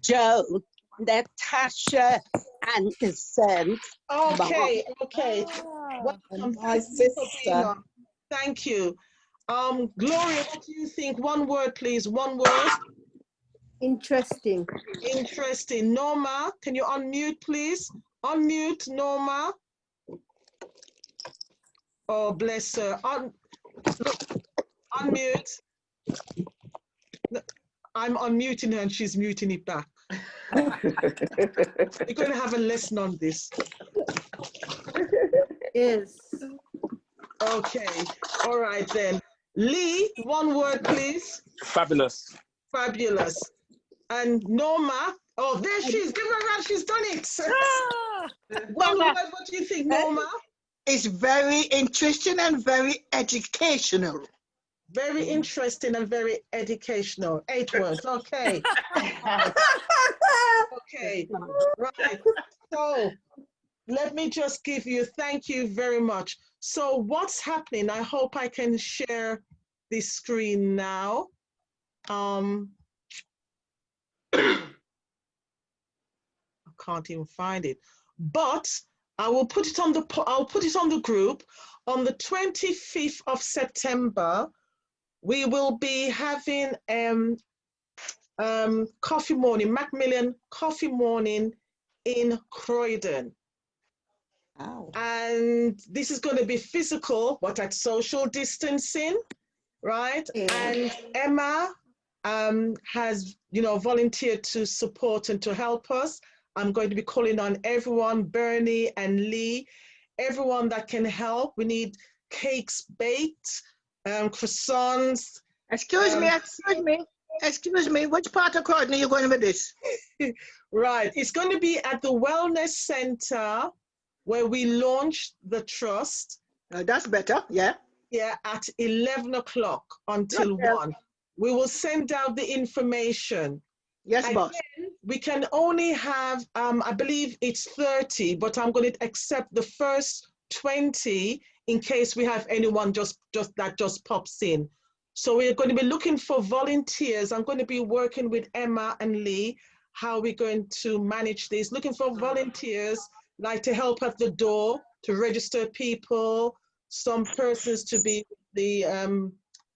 Joan, Natasha Anderson. Okay, okay. Welcome, my sister. Thank you. Gloria, what do you think? One word, please. One word. Interesting. Interesting. Norma, can you unmute, please? Unmute, Norma. Oh, bless her. Unmute. I'm unmuting her and she's muting it back. We're going to have a lesson on this. Yes. Okay. All right then. Lee, one word, please. Fabulous. Fabulous. And Norma, oh, there she is. Give her a round. She's done it. One word, what do you think, Norma? It's very interesting and very educational. Very interesting and very educational. 8 words, okay. Okay, right. So let me just give you, thank you very much. So what's happening? I hope I can share this screen now. I can't even find it, but I will put it on the, I'll put it on the group. On the 25th of September, we will be having coffee morning, Macmillan coffee morning in Croydon. Wow. And this is going to be physical, but at social distancing, right? Yeah. And Emma has, you know, volunteered to support and to help us. I'm going to be calling on everyone, Bernie and Lee. everyone that can help. We need cakes baked, croissants. Excuse me. Which part of Croydon are you going with this? Right. It's going to be at the Wellness Center where we launched the trust. That's better, yeah. Yeah, at 11 o'clock until 1. We will send out the information. Yes, boss. We can only have, I believe it's 30, but I'm going to accept the first 20 in case we have anyone just pops in. So we're going to be looking for volunteers. I'm going to be working with Emma and Lee, how we're going to manage this, looking for volunteers like to help at the door, to register people, some persons to be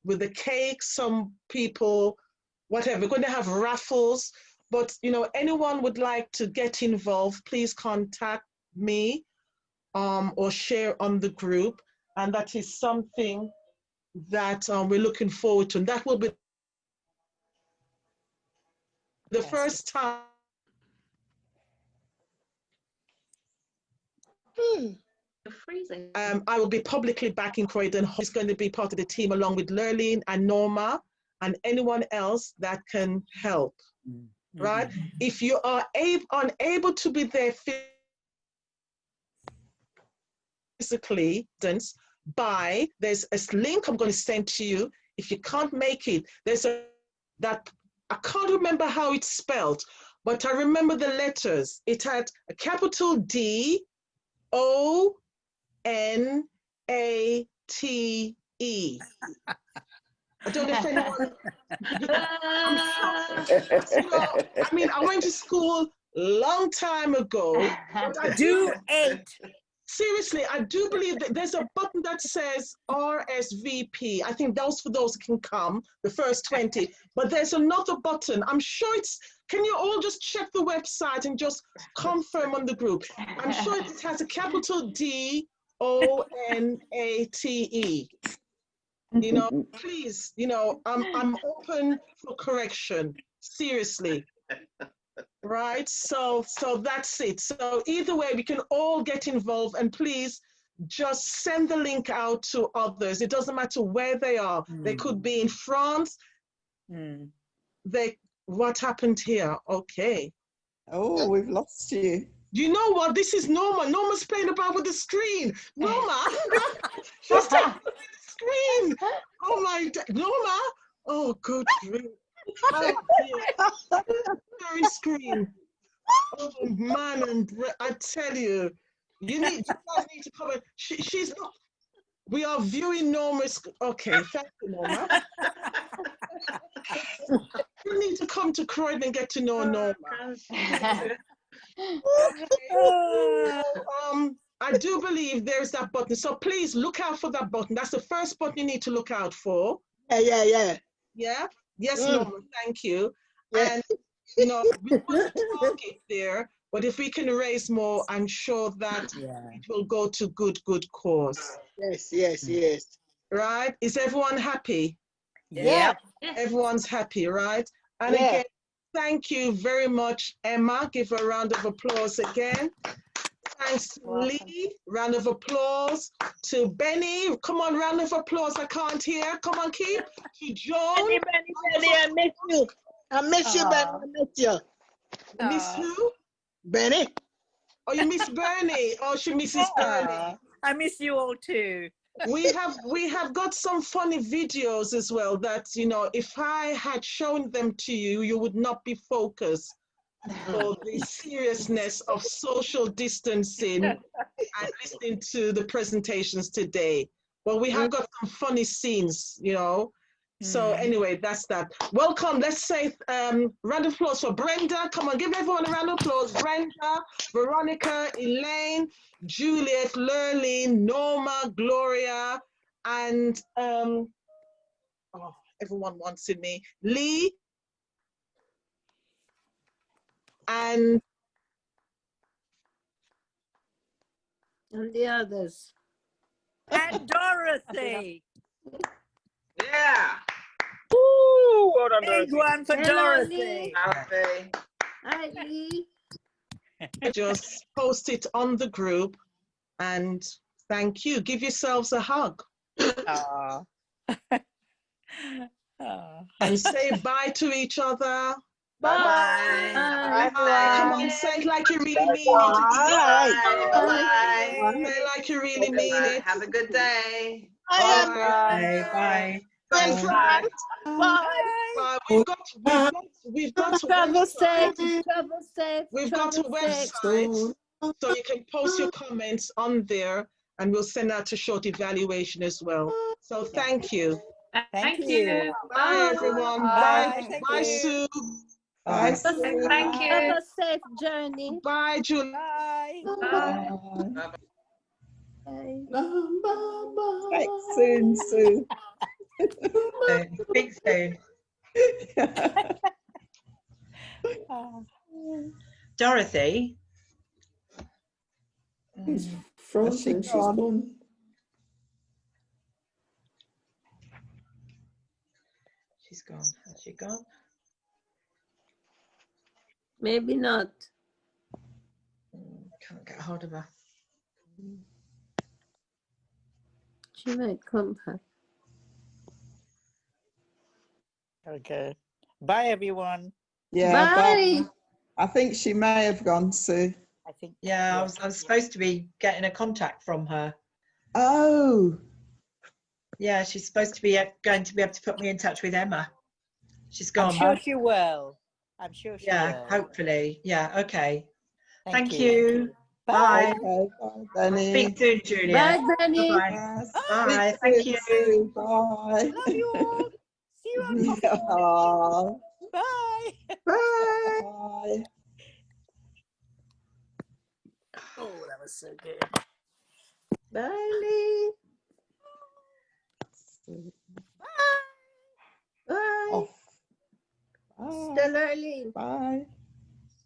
with the cake, some people, whatever. We're going to have raffles, but anyone would like to get involved, please contact me or share on the group. And that is something that we're looking forward to. And that will be the first time. You're freezing. I will be publicly back in Croydon. He's going to be part of the team along with Lurleen and Norma and anyone else that can help, right? If you are unable to be there physically, there's a link I'm going to send to you. If you can't make it, there's that I can't remember how it's spelled, but I remember the letters. It had a capital D, O, N, A, T, E. I don't know if anyone. I mean, I went to school a long time ago. But I do 8. Seriously, I do believe that there's a button that says RSVP. I think that's for those who can come, the first 20. But there's another button. I'm sure it's, can you all just check the website and just confirm on the group? I'm sure it has a capital D, O, N, A, T, E. Please, I'm open for correction. Seriously. Right, so that's it. So either way, we can all get involved, and please just send the link out to others. It doesn't matter where they are. They could be in France. What happened here? Okay. Oh, we've lost you. You know what? This is Norma. Norma's playing about with the screen. Norma, she's taking the screen. Oh my, Norma. Oh, good grief. Oh, dear. Screen. Oh man, and I tell you, you guys need to come. She's not. We are viewing Norma's. Okay, thank you, Norma. You need to come to Croydon and get to know Norma. I do believe there's that button. So please look out for that button. That's the first button you need to look out for. Yeah. Yeah. Yes, Norma, thank you. And, we put a target there, but if we can raise more, I'm sure that it will go to good cause. Yes. Right? Is everyone happy? Yeah. Everyone's happy, right? And again, thank you very much, Emma. Give her a round of applause again. Thanks to Lee, round of applause. To Benny, come on, round of applause. I can't hear. Come on, keep. To Joan. Benny, I miss you. I miss you, Benny. I miss you. You miss who? Benny. Oh, you miss Bernie. Oh, she misses Bernie. I miss you all too. We have got some funny videos as well that, if I had shown them to you, you would not be focused. For the seriousness of social distancing and listening to the presentations today. Well, we have got some funny scenes, So anyway, that's that. Welcome. Let's say round of applause for Brenda. Come on, give everyone a round of applause. Brenda, Veronica, Elaine, Juliet, Lurleen, Norma, Gloria, and everyone wants in me. Lee. And the others. And Dorothy. Yeah. Woo! Well done, Big Dorothy. one for Dorothy. Hi, Lee. Just post it on the group. And thank you. Give yourselves a hug. Aw. And say bye to each other. Bye. Bye. Come on, say it like you really mean it. Bye. Say it like you really mean it. Have a good day. Bye. Bye. Bye. Bye. We've got a Travel safe. website. Travel safe. We've got a website, so you can post your comments on there, and we'll send out a short evaluation as well. So thank you. Thank you. Bye, everyone. Bye. Bye. Bye, Sue. Bye, Have Sue. Thank you. a safe journey. Bye, Julie. Bye. Bye. Bye. Thanks soon, Sue. Speak soon. Dorothy. She's frozen. She's gone. She's gone. Has she gone? Maybe not. Can't get hold of her. She might come back. Okay. Bye, everyone. Yeah, Bye. bye. I think she may have gone, Sue. I think. Yeah, I was supposed to be getting a contact from her. Oh. Yeah, she's supposed to be going to be able to put me in touch with Emma. She's gone. I'm sure she will. I'm sure she Yeah, will. hopefully. Yeah, okay. Thank you. Bye. Bye. Okay, bye, Benny. Speak soon, Julia. Bye, Benny. Bye. Yes. Bye. Speak Thank soon, you. Sue. Bye. Love you all. See you on Coffee Yeah. Bye. Bye. Bye. Oh, that was so good. Bye, Lee. Bye. Off. Bye. Stella Arlene, Bye.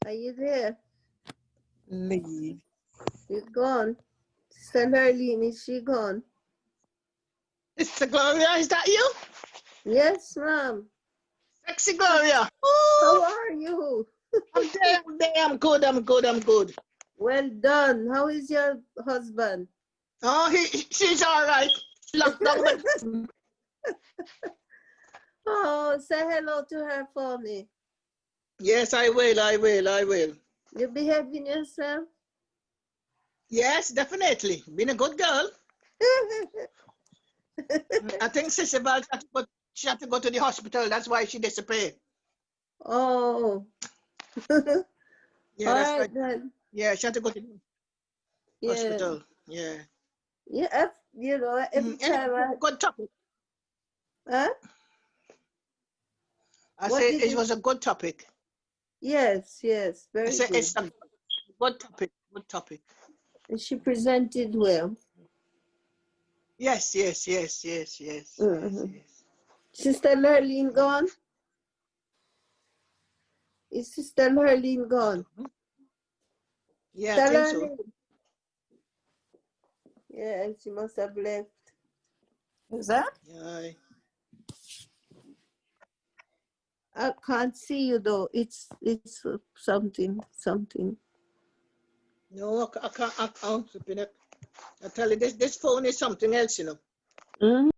are you there? Leave. You're gone. Stella Arlene, is she gone? Sister Gloria, is that you? Yes, ma'am. Sexy Gloria. How are you? I'm there. I'm good. Well done. How is your husband? Oh, she's all right. Locked down the... Oh, say hello to her for me. Yes, I will. You behaving yourself? Yes, definitely. Been a good girl. I think Sister Val she had to go to the hospital. That's why she disappeared. Oh. Yeah, All that's right right. then. Yeah, she had to go to the hospital. Yeah. Yeah, you know, every time I... Good topic. Huh? I What say did it you- was a good topic. Yes, very I say good. it's a good topic. And she presented well. Yes. Mhm. Sister Lurleen gone? Is Sister Lurleen gone? Yeah, I think so. Lurleen? Yeah, she must have left. Who's that? Yeah. I can't see you though. It's something. No, I can't. I tell you, this phone is something else, you know. Mm-hmm.